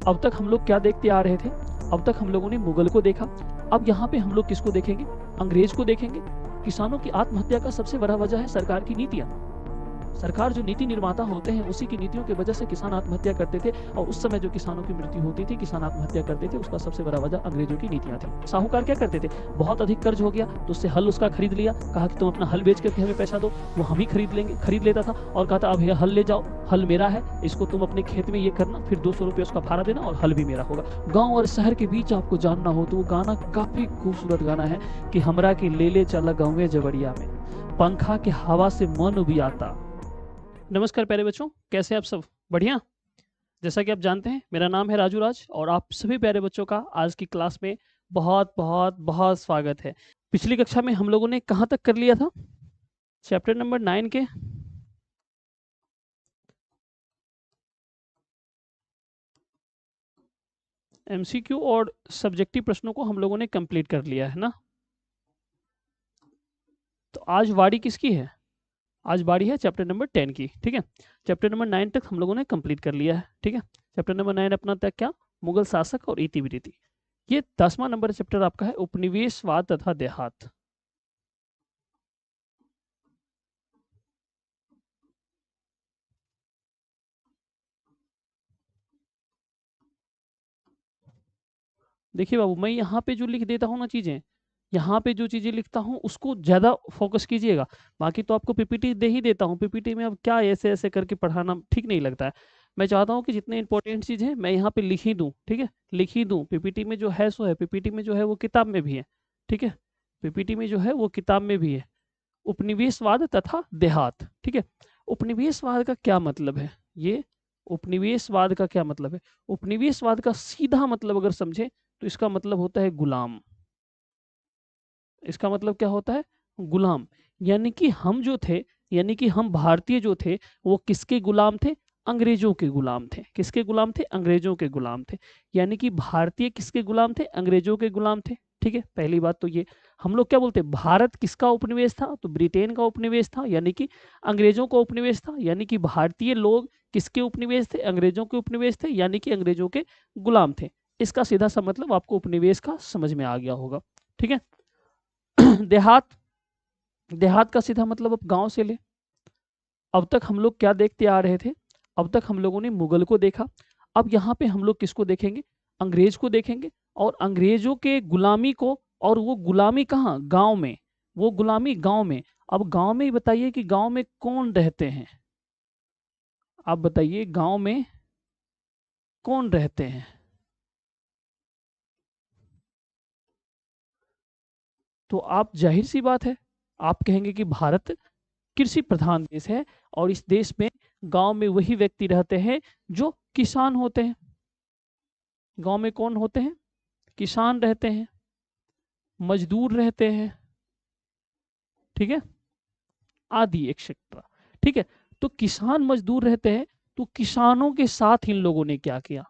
अब तक हम लोग क्या देखते आ रहे थे? अब तक हम लोगों ने मुगल को देखा। अब यहाँ पे हम लोग किसको देखेंगे? अंग्रेज को देखेंगे। किसानों की आत्महत्या का सबसे बड़ा वजह है सरकार की नीतियां। सरकार जो नीति निर्माता होते हैं उसी की नीतियों की वजह से किसान आत्महत्या करते थे, और उस समय जो किसानों की मृत्यु होती थी, किसान आत्महत्या करते थे, उसका सबसे बड़ा वजह अंग्रेजों की नीतियां थी। साहूकार क्या करते थे? बहुत अधिक कर्ज हो गया तो उससे हल उसका खरीद लिया, कहा कि तुम अपना हल बेच करके हमें पैसा दो, वो हम ही खरीद लेता था और कहा था अब यह हल ले जाओ, हल मेरा है, इसको तुम अपने खेत में ये करना, फिर 200 रुपये उसका भाड़ा देना और हल भी मेरा होगा। गाँव और शहर के बीच आपको जानना हो तो वो गाना काफी खूबसूरत गाना है कि हमरा के ले ले चला गाँवे जबड़िया में, पंखा के हवा से मन भी आता। नमस्कार प्यारे बच्चों, कैसे आप सब? बढ़िया। जैसा कि आप जानते हैं मेरा नाम है राजू राज और आप सभी प्यारे बच्चों का आज की क्लास में बहुत बहुत बहुत स्वागत है। पिछली कक्षा में हम लोगों ने कहाँ तक कर लिया था? चैप्टर नंबर 9 के एमसीक्यू और सब्जेक्टिव प्रश्नों को हम लोगों ने कंप्लीट कर लिया है ना। तो आज वारी किसकी है? आज बारी है चैप्टर नंबर 10 की। ठीक है, चैप्टर नंबर 9 तक हम लोगों ने कंप्लीट कर लिया है। ठीक है, चैप्टर नंबर 9 अपना तक क्या? मुगल शासक और इतिवृत्ति। ये 10वां नंबर चैप्टर आपका है उपनिवेशवाद तथा देहात। देखिए बाबू, मैं यहाँ पे जो लिख देता हूँ ना चीजें, यहाँ पे जो चीजें लिखता हूँ उसको ज्यादा फोकस कीजिएगा। बाकी तो आपको पीपीटी दे ही देता हूँ, पीपीटी में अब क्या ऐसे ऐसे करके पढ़ाना ठीक नहीं लगता है। मैं चाहता हूँ कि जितने इंपॉर्टेंट चीज है मैं यहाँ पे लिख ही दूँ। ठीक है, लिख ही दूँ। पीपीटी में जो है सो है, पीपीटी में जो है वो किताब में भी है। ठीक है, पीपीटी में जो है वो किताब में भी है। उपनिवेशवाद तथा देहात। ठीक है, उपनिवेशवाद का क्या मतलब है? ये उपनिवेशवाद का क्या मतलब है? उपनिवेशवाद का सीधा मतलब अगर समझे तो इसका मतलब होता है गुलाम। इसका मतलब क्या होता है? गुलाम। यानी कि हम जो थे, यानी कि हम भारतीय जो थे वो किसके गुलाम थे? अंग्रेजों के गुलाम थे। किसके गुलाम थे? अंग्रेजों के गुलाम थे। यानी कि भारतीय किसके गुलाम थे? अंग्रेजों के गुलाम थे। ठीक है, पहली बात तो ये। हम लोग क्या बोलते हैं? भारत किसका उपनिवेश था? तो ब्रिटेन का उपनिवेश था, यानी कि अंग्रेजों का उपनिवेश था। यानी कि भारतीय लोग किसके उपनिवेश थे? अंग्रेजों के उपनिवेश थे, यानी कि अंग्रेजों के गुलाम थे। इसका सीधा सा मतलब आपको उपनिवेश का समझ में आ गया होगा। ठीक है। देहात, देहात का सीधा मतलब अब गांव से ले। अब तक हम लोग क्या देखते आ रहे थे? अब तक हम लोगों ने मुगल को देखा। अब यहाँ पे हम लोग किसको देखेंगे? अंग्रेज को देखेंगे, और अंग्रेजों के गुलामी को। और वो गुलामी कहाँ? गांव में। वो गुलामी गांव में। अब गांव में ही बताइए कि गांव में कौन रहते हैं? आप बताइए गांव में कौन रहते हैं? तो आप जाहिर सी बात है, आप कहेंगे कि भारत कृषि प्रधान देश है और इस देश में गांव में वही व्यक्ति रहते हैं जो किसान होते हैं। गांव में कौन होते हैं? किसान रहते हैं, मजदूर रहते हैं। ठीक है, आदि एक्सेट्रा। ठीक है, तो किसान मजदूर रहते हैं। तो किसानों के साथ इन लोगों ने क्या किया?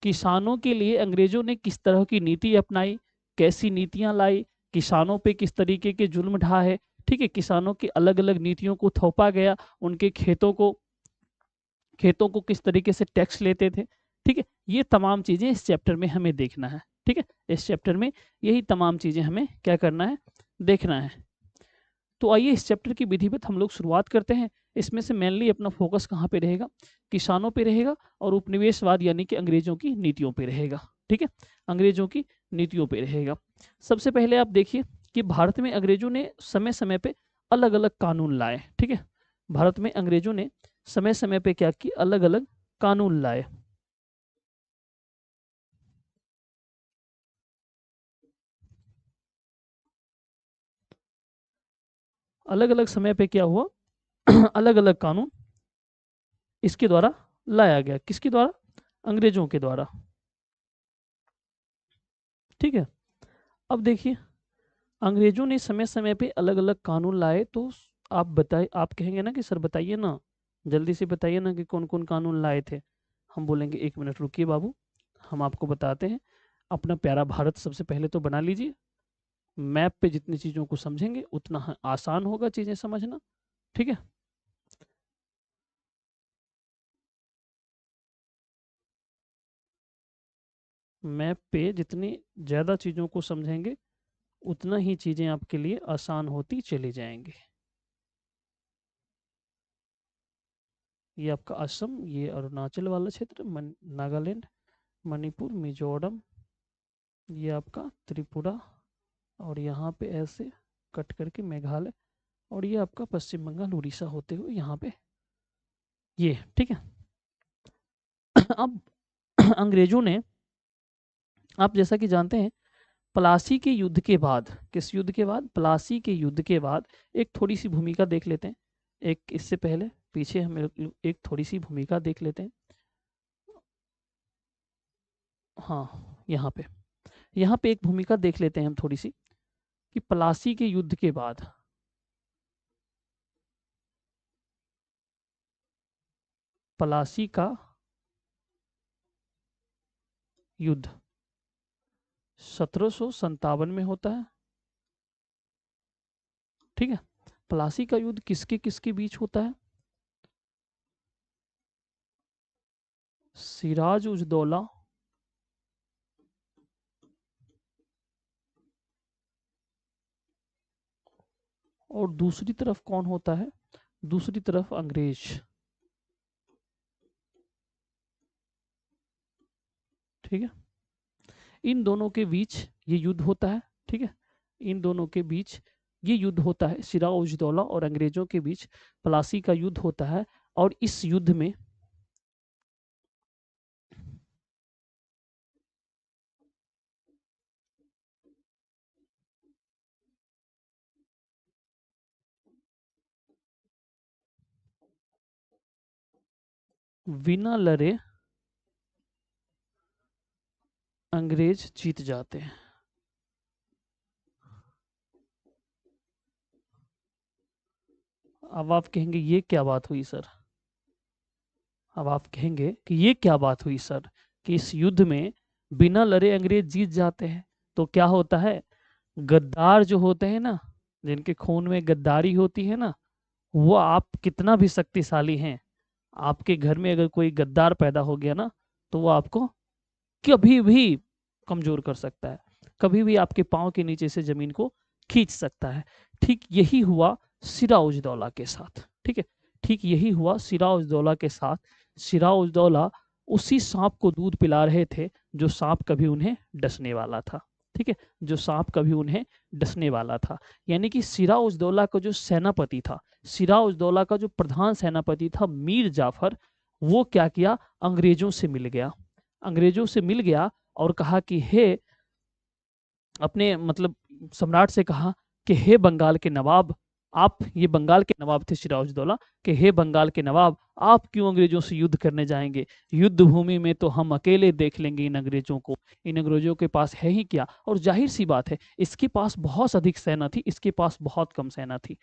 किसानों के लिए अंग्रेजों ने किस तरह की नीति अपनाई, कैसी नीतियां लाई, किसानों पे किस तरीके के जुल्म ढाए। ठीक है, किसानों की अलग अलग नीतियों को थोपा गया, उनके खेतों को किस तरीके से टैक्स लेते थे। ठीक है, ये तमाम चीजें इस चैप्टर में हमें देखना है। ठीक है, इस चैप्टर में यही तमाम चीजें हमें क्या करना है? देखना है। तो आइए इस चैप्टर की विधिवत हम लोग शुरुआत करते हैं। इसमें से मेनली अपना फोकस कहाँ पे रहेगा? किसानों पे रहेगा और उपनिवेशवाद यानी कि अंग्रेजों की नीतियों पे रहेगा। ठीक है, अंग्रेजों की नीतियों पे रहेगा। सबसे पहले आप देखिए कि भारत में अंग्रेजों ने समय समय पे अलग अलग कानून लाए। ठीक है, भारत में अंग्रेजों ने समय समय पे क्या किए? अलग अलग कानून लाए। अलग अलग समय पे क्या हुआ? अलग अलग कानून इसके द्वारा लाया गया। किसके द्वारा? अंग्रेजों के द्वारा। ठीक है, अब देखिए अंग्रेजों ने समय समय पे अलग अलग कानून लाए। तो आप बताइए, आप कहेंगे ना कि सर बताइए ना, जल्दी से बताइए ना कि कौन कौन कानून लाए थे। हम बोलेंगे एक मिनट रुकिए बाबू, हम आपको बताते हैं। अपना प्यारा भारत सबसे पहले तो बना लीजिए। मैप पे जितनी चीज़ों को समझेंगे उतना आसान होगा चीज़ें समझना। ठीक है, मैप पे जितनी ज़्यादा चीज़ों को समझेंगे उतना ही चीज़ें आपके लिए आसान होती चली जाएंगी। ये आपका असम, ये अरुणाचल वाला क्षेत्र, नागालैंड, मणिपुर, मिजोरम, ये आपका त्रिपुरा, और यहाँ पे ऐसे कट करके मेघालय, और ये आपका पश्चिम बंगाल उड़ीसा होते हुए यहाँ पे ये, ठीक है। अब अंग्रेजों ने, आप जैसा कि जानते हैं, प्लासी के युद्ध के बाद, किस युद्ध के बाद, प्लासी के युद्ध के बाद, एक थोड़ी सी भूमिका देख लेते हैं। एक इससे पहले पीछे हम एक थोड़ी सी भूमिका देख लेते हैं। हाँ, यहाँ पे एक भूमिका देख लेते हैं हम थोड़ी सी, कि प्लासी के युद्ध के बाद, प्लासी का युद्ध 1757 में होता है, ठीक है। प्लासी का युद्ध किसके किसके बीच होता है? सिराज उज दौला और दूसरी तरफ कौन होता है? दूसरी तरफ अंग्रेज, ठीक है। इन दोनों के बीच ये युद्ध होता है, ठीक है। इन दोनों के बीच ये युद्ध होता है, सिराज उज दौला और अंग्रेजों के बीच प्लासी का युद्ध होता है। और इस युद्ध में बिना लड़े अंग्रेज जीत जाते हैं। अब आप कहेंगे ये क्या बात हुई सर? अब आप कहेंगे कि ये क्या बात हुई सर, कि इस युद्ध में बिना लड़े अंग्रेज जीत जाते हैं? तो क्या होता है, गद्दार जो होते हैं ना, जिनके खून में गद्दारी होती है ना, वो आप कितना भी शक्तिशाली हैं, आपके घर में अगर कोई गद्दार पैदा हो गया ना, तो वो आपको कभी भी कमजोर कर सकता है, कभी भी आपके पांव के नीचे से जमीन को खींच सकता है। ठीक यही हुआ सिराज दौला के साथ, ठीक है। ठीक यही हुआ सिराज दौला के साथ। सिराज दौला उसी सांप को दूध पिला रहे थे जो सांप कभी उन्हें डसने वाला था, ठीक है, जो सांप कभी उन्हें डसने वाला था। यानी कि सिराज दौला का जो सेनापति था, सिराज दौला का जो प्रधान सेनापति था मीर जाफर, वो क्या किया, अंग्रेजों से मिल गया। अंग्रेजों से मिल गया और कहा कि हे, अपने मतलब सम्राट से कहा कि हे बंगाल के नवाब, आप, ये बंगाल के नवाब थे सिराजुद्दौला, कि हे बंगाल के नवाब, आप क्यों अंग्रेजों से युद्ध करने जाएंगे? युद्ध भूमि में तो हम अकेले देख लेंगे इन अंग्रेजों को, इन अंग्रेजों के पास है ही क्या? और जाहिर सी बात है, इसके पास बहुत अधिक सेना थी, इसके पास बहुत कम सेना थी।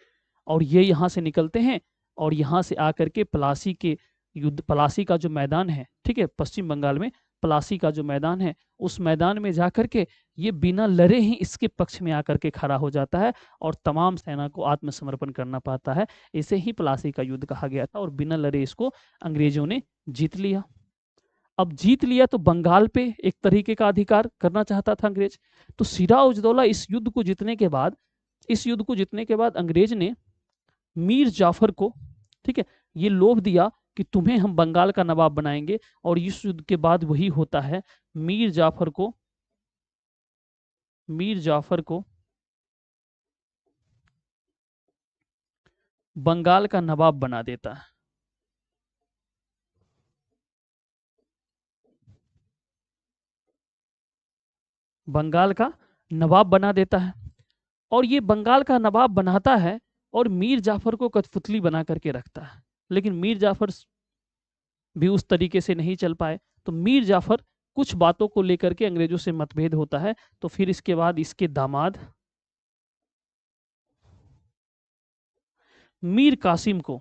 और ये यहाँ से निकलते हैं और यहाँ से आकर के प्लासी के युद्ध, प्लासी का जो मैदान है, ठीक है, पश्चिम बंगाल में प्लासी का जो मैदान है, उस मैदान में जाकर के ये बिना लड़े ही इसके पक्ष में आकर के खड़ा हो जाता है और तमाम सेना को आत्मसमर्पण करना पाता है। इसे ही प्लासी का युद्ध कहा गया था और बिना लड़े इसको अंग्रेजों ने जीत लिया। अब जीत लिया तो बंगाल पे एक तरीके का अधिकार करना चाहता था अंग्रेज। तो सिराज उज दौला इस युद्ध को जीतने के बाद, इस युद्ध को जीतने के बाद अंग्रेज ने मीर जाफर को, ठीक है, ये लोभ दिया कि तुम्हें हम बंगाल का नवाब बनाएंगे। और इस युद्ध के बाद वही होता है, मीर जाफर को, मीर जाफर को बंगाल का नवाब बना देता है। बंगाल का नवाब बना देता है। और ये बंगाल का नवाब बनाता है और मीर जाफर को कठपुतली बना करके रखता है। लेकिन मीर जाफर भी उस तरीके से नहीं चल पाए। तो मीर जाफर कुछ बातों को लेकर के अंग्रेजों से मतभेद होता है। तो फिर इसके बाद इसके दामाद मीर कासिम को,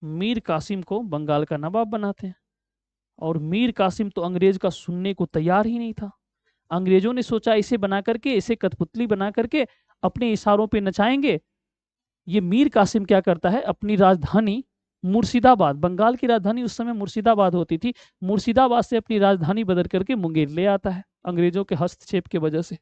मीर कासिम को बंगाल का नवाब बनाते हैं। और मीर कासिम तो अंग्रेज का सुनने को तैयार ही नहीं था। अंग्रेजों ने सोचा इसे बना करके, इसे कठपुतली बना करके अपने इशारों पे नचाएंगे। ये मीर कासिम क्या करता है, अपनी राजधानी मुर्शिदाबाद, बंगाल की राजधानी उस समय मुर्शिदाबाद होती थी, मुर्शिदाबाद से अपनी राजधानी बदल करके मुंगेर ले आता है अंग्रेजों के हस्तक्षेप की वजह से।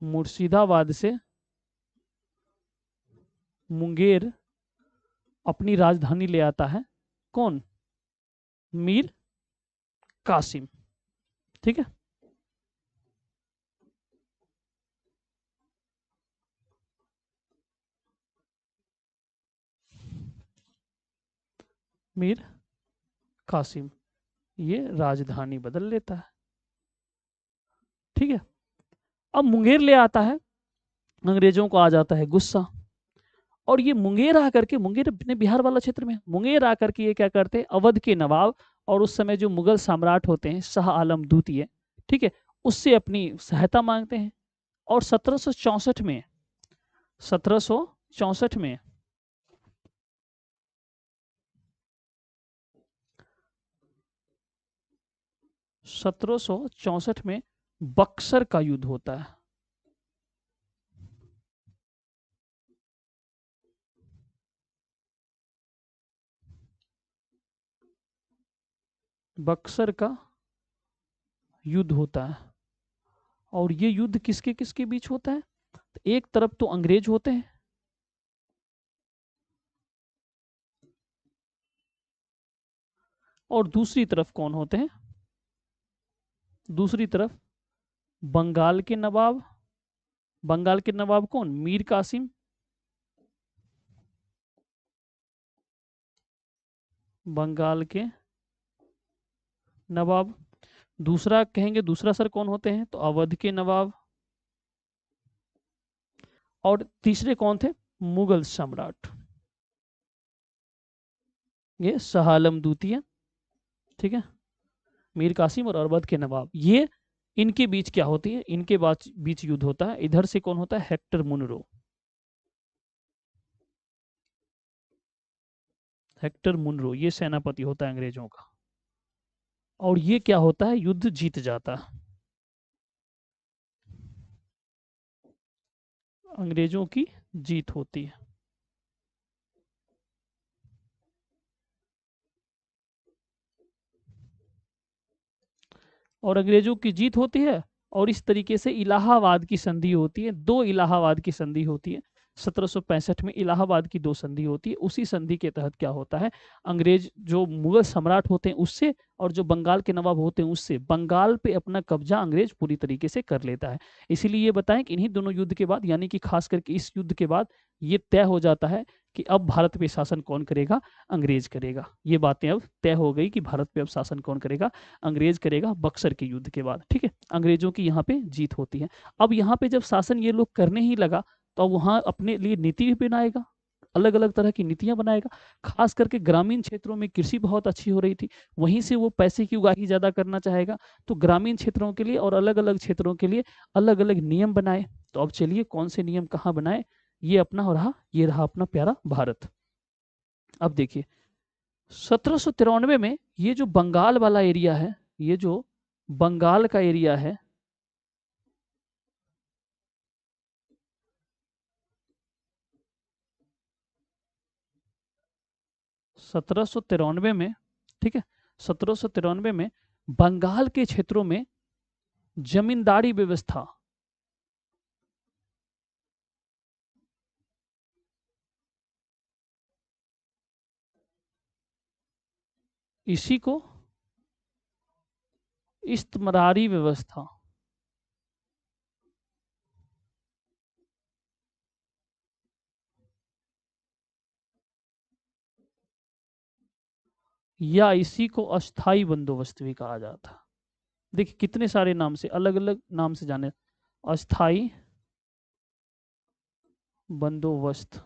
मुर्शिदाबाद से मुंगेर अपनी राजधानी ले आता है कौन? मीर कासिम। ठीक है, मीर कासिम ये राजधानी बदल लेता है। ठीक है, अब मुंगेर ले आता है, अंग्रेजों को आ जाता है गुस्सा, और ये मुंगेर आकर के, मुंगेर अपने बिहार वाला क्षेत्र में, मुंगेर आकर के ये क्या करते हैं, अवध के नवाब और उस समय जो मुगल सम्राट होते हैं शाह आलम द्वितीय, ठीक है, उससे अपनी सहायता मांगते हैं। और 1764 में, 1764 में 1764 में बक्सर का युद्ध होता है। बक्सर का युद्ध होता है, और ये युद्ध किसके किसके बीच होता है? तो एक तरफ तो अंग्रेज होते हैं, और दूसरी तरफ कौन होते हैं? दूसरी तरफ बंगाल के नवाब। बंगाल के नवाब कौन? मीर कासिम। बंगाल के नवाब। दूसरा कहेंगे, दूसरा सर कौन होते हैं? तो अवध के नवाब। और तीसरे कौन थे? मुगल सम्राट, ये शाह आलम द्वितीय। ठीक है, मीर कासिम और अवध के नवाब, ये इनके बीच क्या होती है? इनके बीच युद्ध होता है। इधर से कौन होता है? Hector Munro. हेक्टर मुनरो ये सेनापति होता है अंग्रेजों का, और ये क्या होता है? युद्ध जीत जाता है, अंग्रेजों की जीत होती है। और अंग्रेजों की जीत होती है, और इस तरीके से इलाहाबाद की संधि होती है। दो इलाहाबाद की संधि होती है, 1765 में इलाहाबाद की दो संधि होती है। उसी संधि के तहत क्या होता है, अंग्रेज जो मुगल सम्राट होते हैं उससे, और जो बंगाल के नवाब होते हैं उससे, बंगाल पे अपना कब्जा अंग्रेज पूरी तरीके से कर लेता है। इसीलिए ये बताएं कि इन्हीं दोनों युद्ध के बाद, यानी कि खास करके इस युद्ध के बाद, ये तय हो जाता है कि अब भारत पे शासन कौन करेगा? अंग्रेज करेगा। ये बातें अब तय हो गई कि भारत पे अब शासन कौन करेगा? अंग्रेज करेगा, बक्सर के युद्ध के बाद। ठीक है, अंग्रेजों की यहाँ पे जीत होती है। अब यहाँ पे जब शासन ये लोग करने ही लगा, तो वहाँ अपने लिए नीति भी बनाएगा, अलग अलग तरह की नीतियां बनाएगा। खास करके ग्रामीण क्षेत्रों में कृषि बहुत अच्छी हो रही थी, वहीं से वो पैसे की उगाही ज्यादा करना चाहेगा, तो ग्रामीण क्षेत्रों के लिए और अलग अलग क्षेत्रों के लिए अलग अलग नियम बनाए। तो अब चलिए कौन से नियम कहाँ बनाए, ये अपना रहा, ये रहा अपना प्यारा भारत। अब देखिए 1793 में ये जो बंगाल वाला एरिया है, ये जो बंगाल का एरिया है, 1793 में, ठीक है, 1793 में बंगाल के क्षेत्रों में जमींदारी व्यवस्था, इसी को इस्तमरारी व्यवस्था, या इसी को अस्थाई बंदोबस्त भी कहा जाता है। देखिए कितने सारे नाम से, अलग अलग नाम से जाने, अस्थाई बंदोबस्त,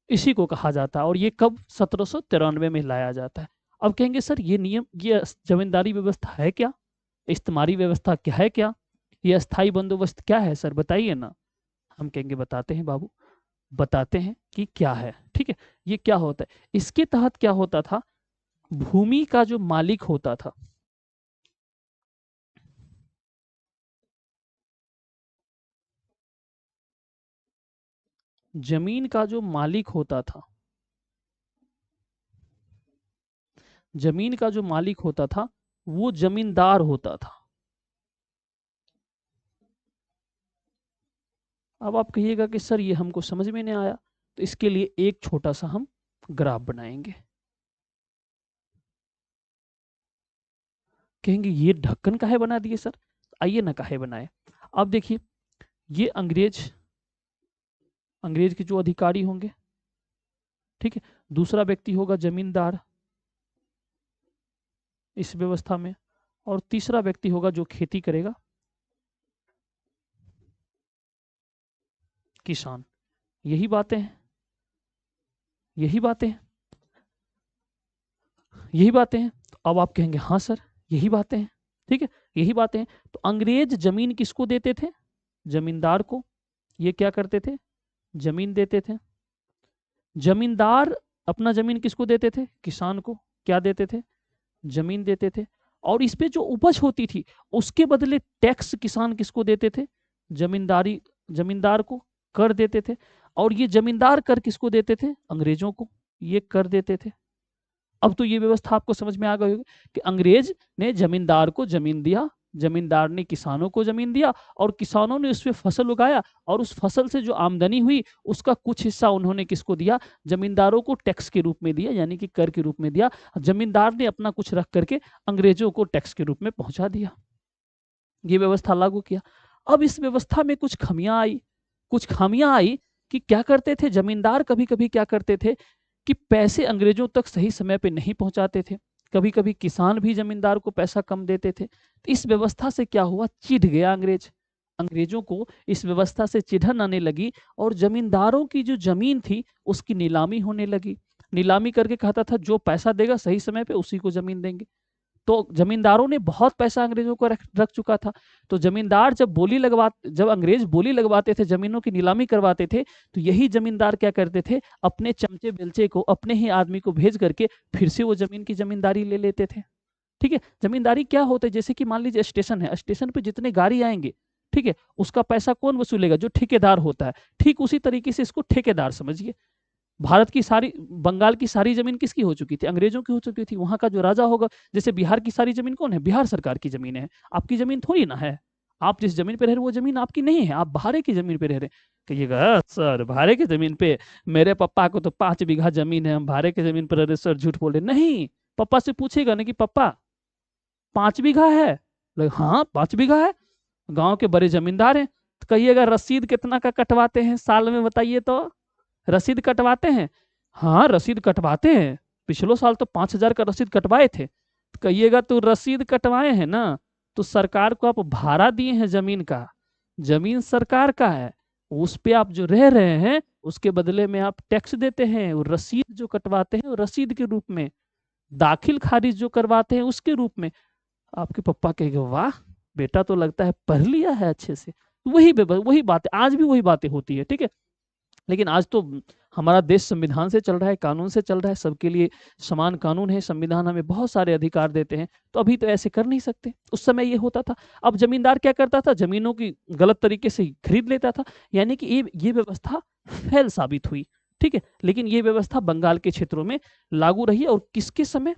इसी को कहा जाता है। और ये कब? 1793 में लाया जाता है। अब कहेंगे सर ये नियम, ये जमींदारी व्यवस्था है क्या? इस्तेमारी व्यवस्था क्या है क्या? ये अस्थाई बंदोबस्त क्या है सर, बताइए ना। हम कहेंगे बताते हैं बाबू, बताते हैं कि क्या है। ठीक है, ये क्या होता है, इसके तहत क्या होता था, भूमि का जो मालिक होता था, जमीन का जो मालिक होता था, जमीन का जो मालिक होता था वो जमींदार होता था। अब आप कहिएगा कि सर ये हमको समझ में नहीं आया, तो इसके लिए एक छोटा सा हम ग्राफ बनाएंगे। कहेंगे ये ढक्कन काहे बना दिए सर? आइए ना काहे बनाए। अब देखिए, ये अंग्रेज, अंग्रेज के जो अधिकारी होंगे, ठीक है, दूसरा व्यक्ति होगा जमींदार इस व्यवस्था में, और तीसरा व्यक्ति होगा जो खेती करेगा, किसान। यही बातें हैं, यही बातें हैं, यही बातें हैं। तो अब आप कहेंगे हाँ सर यही बातें हैं, ठीक है, यही बातें हैं। तो अंग्रेज जमीन किसको देते थे? जमींदार को। ये क्या करते थे? जमीन देते थे। जमींदार अपना जमीन किसको देते थे? किसान को। क्या देते थे? जमीन देते थे। और इस पे जो उपज होती थी उसके बदले टैक्स किसान किसको देते थे? जमींदारी, जमींदार को कर देते थे। और ये जमींदार कर किसको देते थे? अंग्रेजों को ये कर देते थे। अब तो ये व्यवस्था आपको समझ में आ गई होगी कि अंग्रेज ने जमींदार को जमीन दिया, जमींदार ने किसानों को जमीन दिया, और किसानों ने उस पर फसल उगाया, और उस फसल से जो आमदनी हुई उसका कुछ हिस्सा उन्होंने किसको दिया? जमींदारों को टैक्स के रूप में दिया, यानी कि कर के रूप में दिया। जमींदार ने अपना कुछ रख करके अंग्रेजों को टैक्स के रूप में पहुंचा दिया। ये व्यवस्था लागू किया। अब इस व्यवस्था में कुछ खामियां आई, कुछ खामियां आई कि क्या करते थे जमींदार, कभी कभी क्या करते थे कि पैसे अंग्रेजों तक सही समय पे नहीं पहुंचाते थे। कभी कभी किसान भी जमींदार को पैसा कम देते थे। तो इस व्यवस्था से क्या हुआ? चिढ़ गया अंग्रेज। अंग्रेजों को इस व्यवस्था से चिढ़न आने लगी, और जमींदारों की जो जमीन थी उसकी नीलामी होने लगी। नीलामी करके कहता था जो पैसा देगा सही समय पे उसी को जमीन देंगे। तो जमींदारों ने बहुत पैसा अंग्रेजों को रख चुका था। तो जमींदार जब अंग्रेज बोली लगवाते थे, जमीनों की नीलामी करवाते थे, तो यही जमींदार क्या करते थे? अपने चमचे बेलचे को, अपने ही आदमी को भेज करके फिर से वो जमीन की जमींदारी ले लेते थे। ठीक है, जमींदारी क्या होता है? जैसे कि मान लीजिए स्टेशन है, स्टेशन पे जितने गाड़ी आएंगे, ठीक है, उसका पैसा कौन वसूलेगा? जो ठेकेदार होता है। ठीक उसी तरीके से इसको ठेकेदार समझिए। भारत की सारी, बंगाल की सारी जमीन किसकी हो चुकी थी? अंग्रेजों की हो चुकी थी। वहां का जो राजा होगा, जैसे बिहार की सारी जमीन कौन है? बिहार सरकार की जमीन है, आपकी जमीन थोड़ी ना है। आप जिस जमीन पे रह रहे वो जमीन आपकी नहीं है, आप भाड़े की जमीन पे रह रहे। कहिएगा सर भाड़े की जमीन पे, मेरे पापा को तो 5 बीघा जमीन है, हम भाड़े की जमीन पर रह रहे। सर झूठ बोल रहे। नहीं, पापा से पूछेगा ना कि पापा 5 बीघा है? हाँ 5 बीघा है। गांव के बड़े जमींदार हैं। तो कहिएगा रसीद कितना का कटवाते हैं साल में, बताइए तो। रसीद कटवाते हैं? हाँ रसीद कटवाते हैं। पिछले साल तो 5,000 का रसीद कटवाए थे। तो कहिएगा तो रसीद कटवाए हैं ना, तो सरकार को आप भाड़ा दिए हैं जमीन का, जमीन सरकार का है, उस पे आप जो रह रहे हैं उसके बदले में आप टैक्स देते हैं। और रसीद जो कटवाते हैं वो रसीद के रूप में, दाखिल खारिज जो करवाते हैं उसके रूप में। आपके पप्पा कहेंगे वाह बेटा तो लगता है पढ़ लिया है अच्छे से। वही बातें आज भी वही बातें होती है, ठीक है। लेकिन आज तो हमारा देश संविधान से चल रहा है, कानून से चल रहा है, सबके लिए समान कानून है, संविधान हमें बहुत सारे अधिकार देते हैं। तो अभी तो ऐसे कर नहीं सकते, उस समय ये होता था। अब जमींदार क्या करता था? जमीनों की गलत तरीके से खरीद लेता था, यानी कि ये व्यवस्था फेल साबित हुई। ठीक है, लेकिन ये व्यवस्था बंगाल के क्षेत्रों में लागू रही, और किसके समय?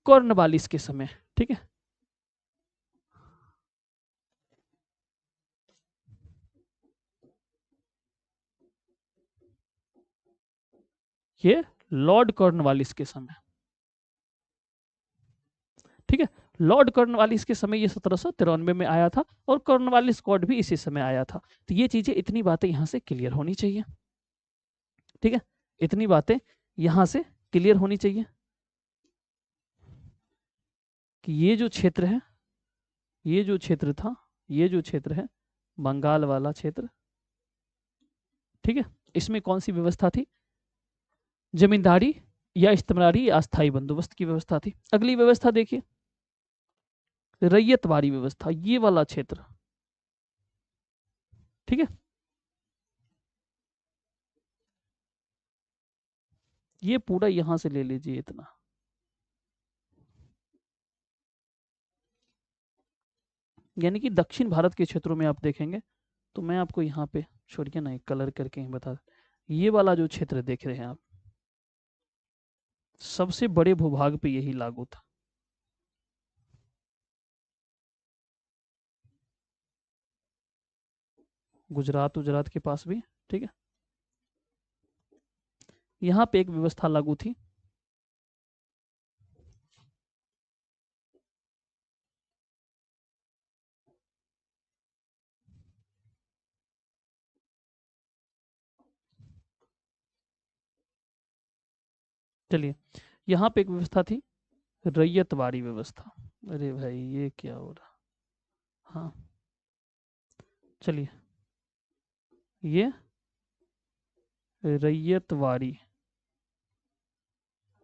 कॉर्नवालिस के समय। ठीक है, ये लॉर्ड कॉर्नवालिस के समय। ठीक है, लॉर्ड कॉर्नवालिस के समय ये 1793 में आया था, और कॉर्नवालिस कॉर्ड भी इसी समय आया था। तो ये चीजें, इतनी बातें यहाँ से क्लियर होनी चाहिए। ठीक है, इतनी बातें यहाँ से क्लियर होनी चाहिए कि ये जो क्षेत्र है, ये जो क्षेत्र था, ये जो क्षेत्र है बंगाल वाला क्षेत्र, ठीक है, इसमें कौन सी व्यवस्था थी? जमींदारी या इस्तेमारी या अस्थाई बंदोबस्त की व्यवस्था थी। अगली व्यवस्था देखिए, रैयतवाड़ी व्यवस्था, ये वाला क्षेत्र। ठीक है, ये पूरा यहां से ले लीजिए इतना। यानी कि दक्षिण भारत के क्षेत्रों में आप देखेंगे, तो मैं आपको यहाँ पे छोड़िए ना, एक कलर करके ही बता, ये वाला जो क्षेत्र देख रहे हैं आप, सबसे बड़े भूभाग पे यही लागू था। गुजरात गुजरात के पास भी, ठीक है, यहाँ पे एक व्यवस्था लागू थी। चलिए, यहाँ पे एक व्यवस्था थी, रैयतवाड़ी व्यवस्था। अरे भाई ये क्या हो रहा, हाँ चलिए, ये रैयतवाड़ी,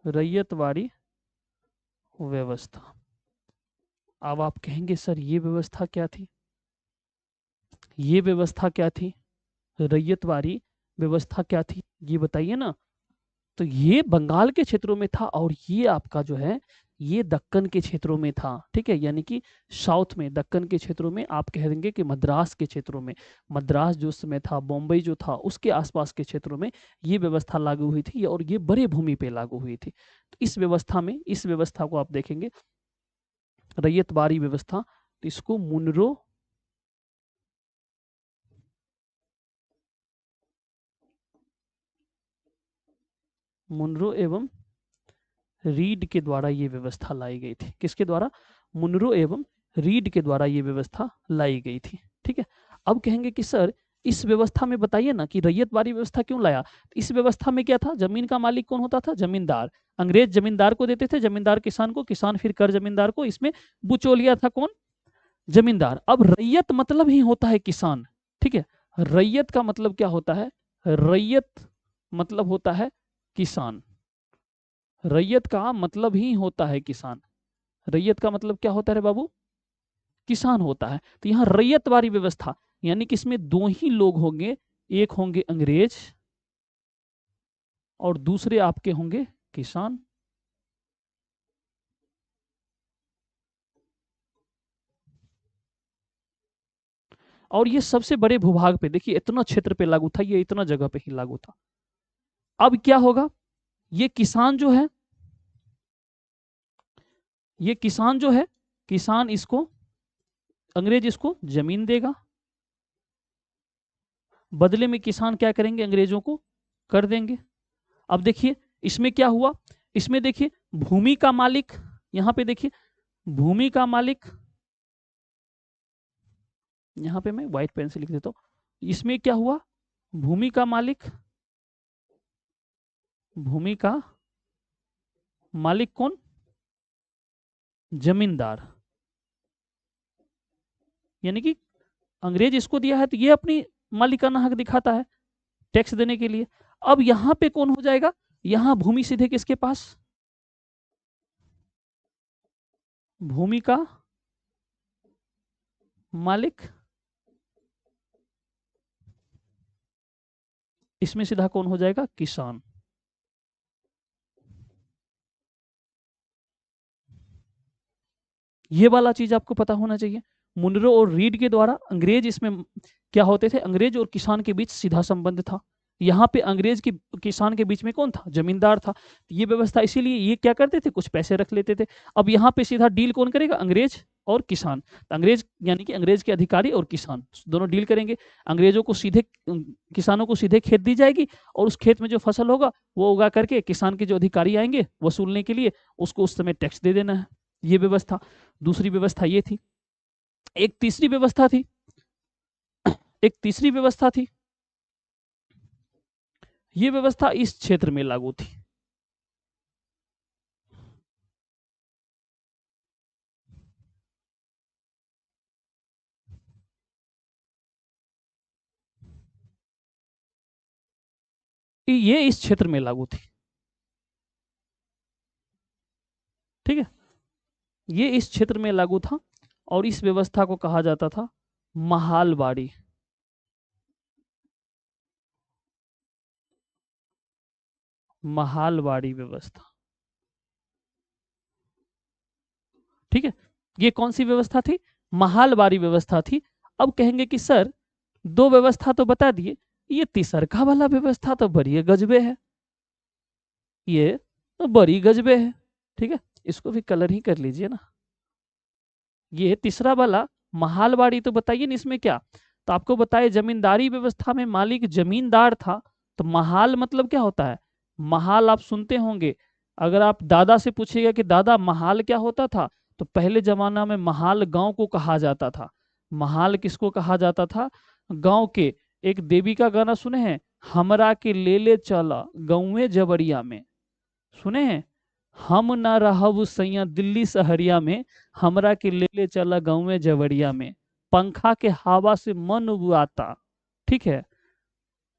रैयतवाड़ी व्यवस्था। अब आप कहेंगे सर ये व्यवस्था क्या थी, ये व्यवस्था क्या थी, रैयतवाड़ी व्यवस्था क्या थी, ये बताइए ना। तो ये बंगाल के क्षेत्रों में था, और ये आपका जो है ये दक्कन के क्षेत्रों में था, ठीक है, यानी कि साउथ में, दक्कन के क्षेत्रों में, आप कह देंगे कि मद्रास के क्षेत्रों में, मद्रास जो उस समय था, बॉम्बे जो था, उसके आसपास के क्षेत्रों में ये व्यवस्था लागू हुई थी, और ये बड़े भूमि पे लागू हुई थी। तो इस व्यवस्था में, इस व्यवस्था को आप देखेंगे रैयतवाड़ी व्यवस्था, तो इसको मुनरो मुनरो एवं रीड के द्वारा ये व्यवस्था लाई गई थी। किसके द्वारा, मुनरो एवं रीड के द्वारा ये व्यवस्था लाई गई थी, ठीक है। अब कहेंगे कि सर इस व्यवस्था में बताइए ना कि रैयतवाड़ी व्यवस्था क्यों लाया। इस व्यवस्था में क्या था, जमीन का मालिक कौन होता था, जमींदार। अंग्रेज जमींदार को देते थे, जमींदार किसान को, किसान फिर कर जमींदार को, इसमें बुचोलिया था कौन, जमींदार। अब रैयत मतलब ही होता है किसान, ठीक है, रैयत का मतलब क्या होता है, रैयत मतलब होता है किसान, रैयत का मतलब ही होता है किसान। रैयत का मतलब क्या होता है रे बाबू, किसान होता है। तो यहाँ रैयतवाड़ी व्यवस्था, यानी कि इसमें दो ही लोग होंगे, एक होंगे अंग्रेज और दूसरे आपके होंगे किसान। और ये सबसे बड़े भूभाग पे, देखिए इतना क्षेत्र पे लागू था, ये इतना जगह पे ही लागू था। अब क्या होगा, ये किसान जो है, ये किसान जो है, किसान इसको, अंग्रेज इसको जमीन देगा, बदले में किसान क्या करेंगे, अंग्रेजों को कर देंगे। अब देखिए इसमें क्या हुआ, इसमें देखिए भूमि का मालिक, यहां पे देखिए भूमि का मालिक, यहां पे मैं व्हाइट पेन से लिख देता हूं, इसमें क्या हुआ, भूमि का मालिक, भूमि का मालिक कौन, जमींदार। यानी कि अंग्रेज इसको दिया है, तो ये अपनी मालिकाना हक दिखाता है टैक्स देने के लिए। अब यहां पे कौन हो जाएगा, यहां भूमि सीधे किसके पास, भूमि का मालिक, इसमें सीधा कौन हो जाएगा, किसान। ये वाला चीज आपको पता होना चाहिए। मुनरो और रीड के द्वारा अंग्रेज इसमें क्या होते थे, अंग्रेज और किसान के बीच सीधा संबंध था। यहाँ पे अंग्रेज की किसान के बीच में कौन था, जमींदार था। ये व्यवस्था, इसीलिए ये क्या करते थे, कुछ पैसे रख लेते थे। अब यहाँ पे सीधा डील कौन करेगा, अंग्रेज और किसान। तो अंग्रेज यानी कि अंग्रेज के अधिकारी और किसान दोनों डील करेंगे। अंग्रेजों को सीधे, किसानों को सीधे खेत दी जाएगी, और उस खेत में जो फसल होगा वो उगा करके किसान के जो अधिकारी आएंगे वसूलने के लिए, उसको उस समय टैक्स दे देना है। ये व्यवस्था, दूसरी व्यवस्था ये थी। एक तीसरी व्यवस्था थी, एक तीसरी व्यवस्था थी, ये व्यवस्था इस क्षेत्र में लागू थी। ये इस क्षेत्र में लागू थी, ठीक है, ये इस क्षेत्र में लागू था, और इस व्यवस्था को कहा जाता था महालवाड़ी, महालवाड़ी व्यवस्था, ठीक है। ये कौन सी व्यवस्था थी, महालवाड़ी व्यवस्था थी। अब कहेंगे कि सर 2 व्यवस्था तो बता दिए, ये तीसरका वाला व्यवस्था तो बड़ी गजबे है, ये तो बड़ी गजबे है। ठीक है, इसको भी कलर ही कर लीजिए ना। ये तीसरा वाला महालवाड़ी तो बताइए ना इसमें क्या। तो आपको बताए जमींदारी व्यवस्था में मालिक जमींदार था। तो महाल मतलब क्या होता है? महाल आप सुनते होंगे, अगर आप दादा से पूछिएगा कि दादा महाल क्या होता था, तो पहले जमाना में महाल गांव को कहा जाता था। महाल किसको कहा जाता था? गांव के। एक देवी का गाना सुने हैं, हमरा के ले ले चला गाँवे जवरिया में, सुने हैं? हम ना रहब सैया दिल्ली सहरिया में, हमरा के ले ले चला गाँव में जवरिया में, पंखा के हवा से मन उबाता। ठीक है,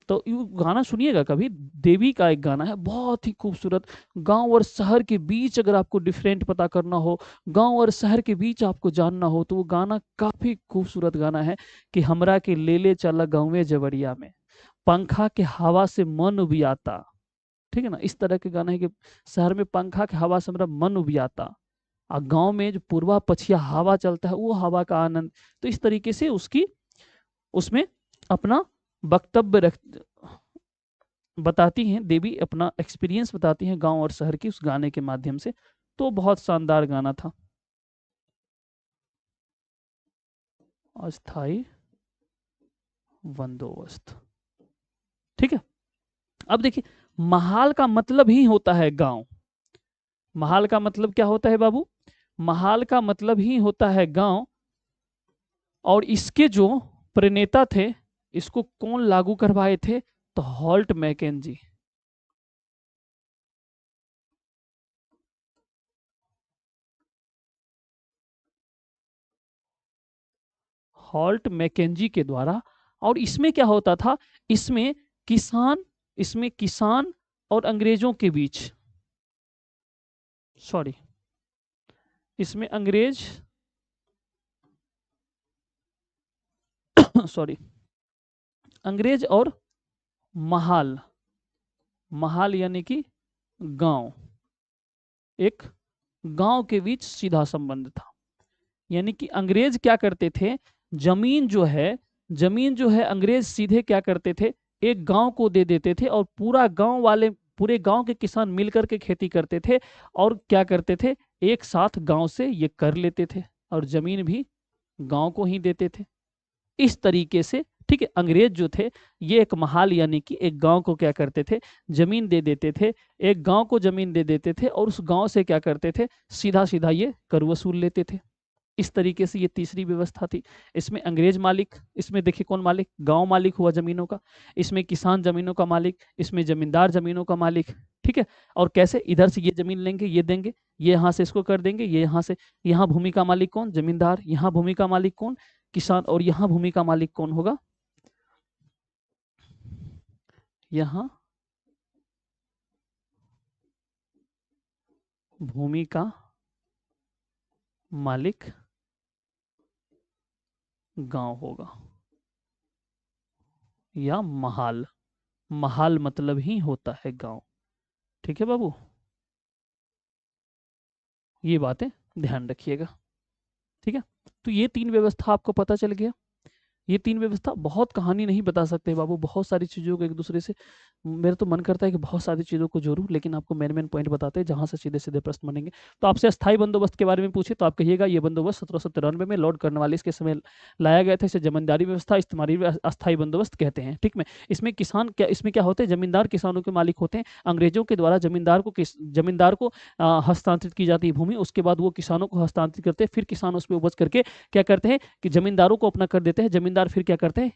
तो ये गाना सुनिएगा कभी, देवी का एक गाना है बहुत ही खूबसूरत। गांव और शहर के बीच अगर आपको डिफरेंट पता करना हो, गांव और शहर के बीच आपको जानना हो, तो वो गाना काफी खूबसूरत गाना है कि हमरा के ले ले चला गाँव में जवरिया में, पंखा के हवा से मन उबियाता। ठीक है ना, इस तरह के गाना है कि शहर में पंखा के हवा से मेरा मन उबियाता, और गांव में जो पूर्वा पछिया हवा चलता है वो हवा का आनंद। तो इस तरीके से उसकी उसमें अपना वक्तव्य रख बताती हैं देवी, अपना एक्सपीरियंस बताती हैं गांव और शहर की उस गाने के माध्यम से। तो बहुत शानदार गाना था। अस्थाई बंदोबस्त। ठीक है, अब देखिए, महाल का मतलब ही होता है गांव। महाल का मतलब क्या होता है बाबू? महाल का मतलब ही होता है गांव। और इसके जो प्रणेता थे, इसको कौन लागू करवाए थे? तो हॉल्ट मैकेंजी। हॉल्ट मैकेंजी के द्वारा। और इसमें क्या होता था? इसमें किसान इसमें किसान और अंग्रेजों के बीच, सॉरी, इसमें अंग्रेज सॉरी, अंग्रेज और महाल, महाल यानी कि गांव, एक गांव के बीच सीधा संबंध था। यानी कि अंग्रेज क्या करते थे, जमीन जो है जमीन जो है अंग्रेज सीधे क्या करते थे, एक गांव को दे देते थे, और पूरा गांव वाले, पूरे गांव के किसान मिलकर के खेती करते थे, और क्या करते थे, एक साथ गांव से ये कर लेते थे, और जमीन भी गांव को ही देते थे। इस तरीके से, ठीक है, अंग्रेज जो थे ये एक महाल यानी कि एक गांव को क्या करते थे, जमीन दे देते थे, एक गांव को जमीन दे देते थे, और उस गांव से क्या करते थे, सीधा सीधा ये कर वसूल लेते थे। इस तरीके से ये तीसरी व्यवस्था थी। इसमें अंग्रेज मालिक, इसमें देखिए कौन मालिक, गांव मालिक हुआ जमीनों का, इसमें किसान जमीनों का मालिक, इसमें जमींदार जमीनों का मालिक। ठीक है, और कैसे, इधर से ये जमीन लेंगे, ये देंगे, ये यहाँ से इसको कर देंगे, ये यहाँ से, यहाँ भूमि का मालिक कौन, जमींदार, यहाँ भूमि का मालिक कौन, किसान, और यहाँ भूमि का मालिक कौन होगा, यहाँ भूमि का मालिक गांव होगा, या महाल। महाल मतलब ही होता है गांव। ठीक है बाबू, ये बातें ध्यान रखिएगा। ठीक है, तो ये 3 व्यवस्था आपको पता चल गया। ये 3 व्यवस्था, बहुत कहानी नहीं बता सकते बाबू, बहुत सारी चीज़ों को एक दूसरे से, मेरा तो मन करता है कि बहुत सारी चीज़ों को जोड़ूं, लेकिन आपको मेन मेन पॉइंट बताते हैं जहां से सीधे सीधे प्रश्न बनेंगे। तो आपसे अस्थाई बंदोबस्त के बारे में पूछे तो आप कहिएगा ये बंदोबस्त 1793 में लॉर्ड कॉर्नवालिस के समय लाया गया था। इसे जमींदारी व्यवस्था, इस्तेमारी अस्थाई बंदोबस्त कहते हैं। ठीक है, इसमें किसान क्या, इसमें क्या होते हैं, जमींदार किसानों के मालिक होते हैं। अंग्रेजों के द्वारा जमींदार को हस्तांतरित की जाती है भूमि, उसके बाद वो किसानों को हस्तांतरित करते हैं, फिर किसान उस पर उपज करके क्या करते हैं कि जमींदारों को अपना कर देते हैं, जमींदार फिर क्या करते हैं,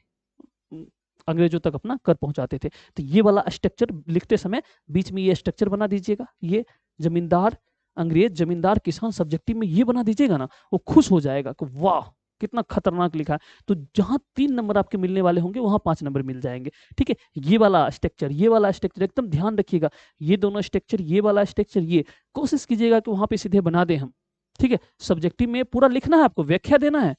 अंग्रेजों तक अपना कर पहुंचाते थे। तो ये वाला स्ट्रक्चर लिखते समय बीच में ये स्ट्रक्चर बना दीजिएगा, ये जमींदार अंग्रेज जमींदार किसान सब्जेक्टिव में ये बना दीजिएगा ना, वो खुश हो जाएगा कि वाह कितना खतरनाक लिखा है। तो जहां 3 नंबर आपके मिलने वाले होंगे वहां 5 नंबर मिल जाएंगे। ठीक है, ये वाला स्ट्रक्चर, ये वाला स्ट्रक्चर एकदम ध्यान रखिएगा, ये दोनों स्ट्रक्चर, ये वाला स्ट्रक्चर, ये कोशिश कीजिएगा कि वहां पे सीधे बना दें हम। ठीक है, सब्जेक्टिव में पूरा लिखना है, आपको व्याख्या देना है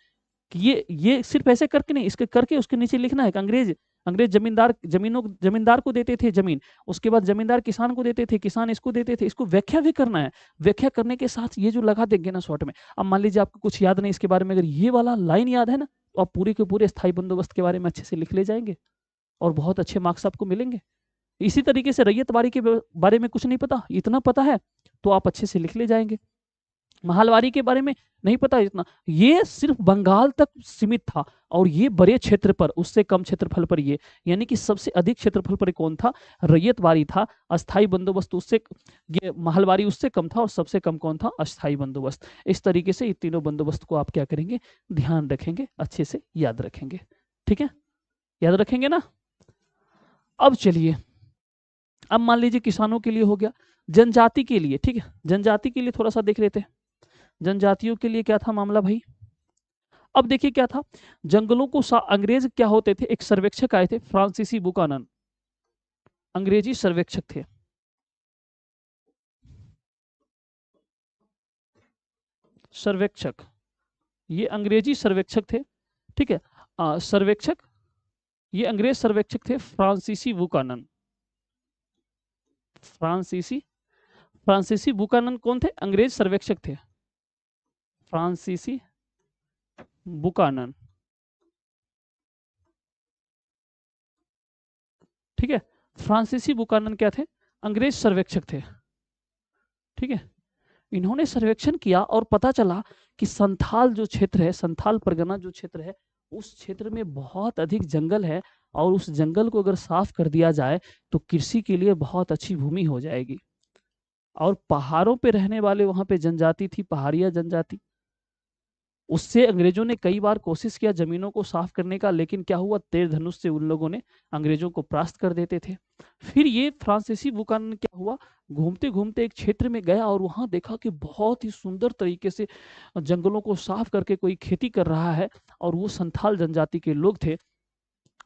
कि ये सिर्फ ऐसे करके नहीं, इसके करके उसके नीचे लिखना है कि अंग्रेज अंग्रेज जमींदार को देते थे जमीन, उसके बाद जमींदार किसान को देते थे, किसान इसको देते थे। इसको व्याख्या भी करना है, व्याख्या करने के साथ ये जो लगा देंगे ना शॉर्ट में। अब मान लीजिए आपको कुछ याद नहीं इसके बारे में, अगर ये वाला लाइन याद है ना, तो आप पूरे के पूरे स्थायी बंदोबस्त के बारे में अच्छे से लिख ले जाएंगे और बहुत अच्छे मार्क्स आपको मिलेंगे। इसी तरीके से रैयतवाड़ी के बारे में कुछ नहीं पता, इतना पता है तो आप अच्छे से लिख ले जाएंगे। महलवारी के बारे में नहीं पता इतना, ये सिर्फ बंगाल तक सीमित था और ये बड़े क्षेत्र पर, उससे कम क्षेत्रफल पर ये, यानी कि सबसे अधिक क्षेत्रफल पर कौन था, रैयतवाड़ी था। अस्थाई बंदोबस्त उससे, ये महलवारी उससे कम था और सबसे कम कौन था, अस्थाई बंदोबस्त। इस तरीके से ये तीनों बंदोबस्त को आप क्या करेंगे, ध्यान रखेंगे, अच्छे से याद रखेंगे। ठीक है, याद रखेंगे ना। अब चलिए, अब मान लीजिए किसानों के लिए हो गया, जनजाति के लिए, ठीक है, जनजाति के लिए थोड़ा सा देख लेते हैं। जनजातियों के लिए क्या था मामला भाई। अब देखिए क्या था, जंगलों को अंग्रेज क्या होते थे, एक सर्वेक्षक आए थे फ्रांसीसी बुकानन, अंग्रेजी सर्वेक्षक थे। सर्वेक्षक, ये अंग्रेजी सर्वेक्षक थे, ठीक है। सर्वेक्षक, ये अंग्रेज सर्वेक्षक थे फ्रांसीसी बुकानन। फ्रांसीसी बुकानन कौन थे, अंग्रेज सर्वेक्षक थे, फ्रांसीसी बुकानन, ठीक है। फ्रांसीसी बुकानन क्या थे, अंग्रेज सर्वेक्षक थे, ठीक है। इन्होंने सर्वेक्षण किया और पता चला कि संथाल जो क्षेत्र है, संथाल परगना जो क्षेत्र है, उस क्षेत्र में बहुत अधिक जंगल है और उस जंगल को अगर साफ कर दिया जाए तो कृषि के लिए बहुत अच्छी भूमि हो जाएगी। और पहाड़ों पे रहने वाले वहां पे जनजाति थी, पहाड़िया जनजाति, उससे अंग्रेजों ने कई बार कोशिश किया जमीनों को साफ करने का, लेकिन क्या हुआ, तेज धनुष से उन लोगों ने अंग्रेजों को परास्त कर देते थे। फिर ये फ्रांसीसी बुकानन क्या हुआ, घूमते घूमते एक क्षेत्र में गया और वहां देखा कि बहुत ही सुंदर तरीके से जंगलों को साफ करके कोई खेती कर रहा है, और वो संथाल जनजाति के लोग थे।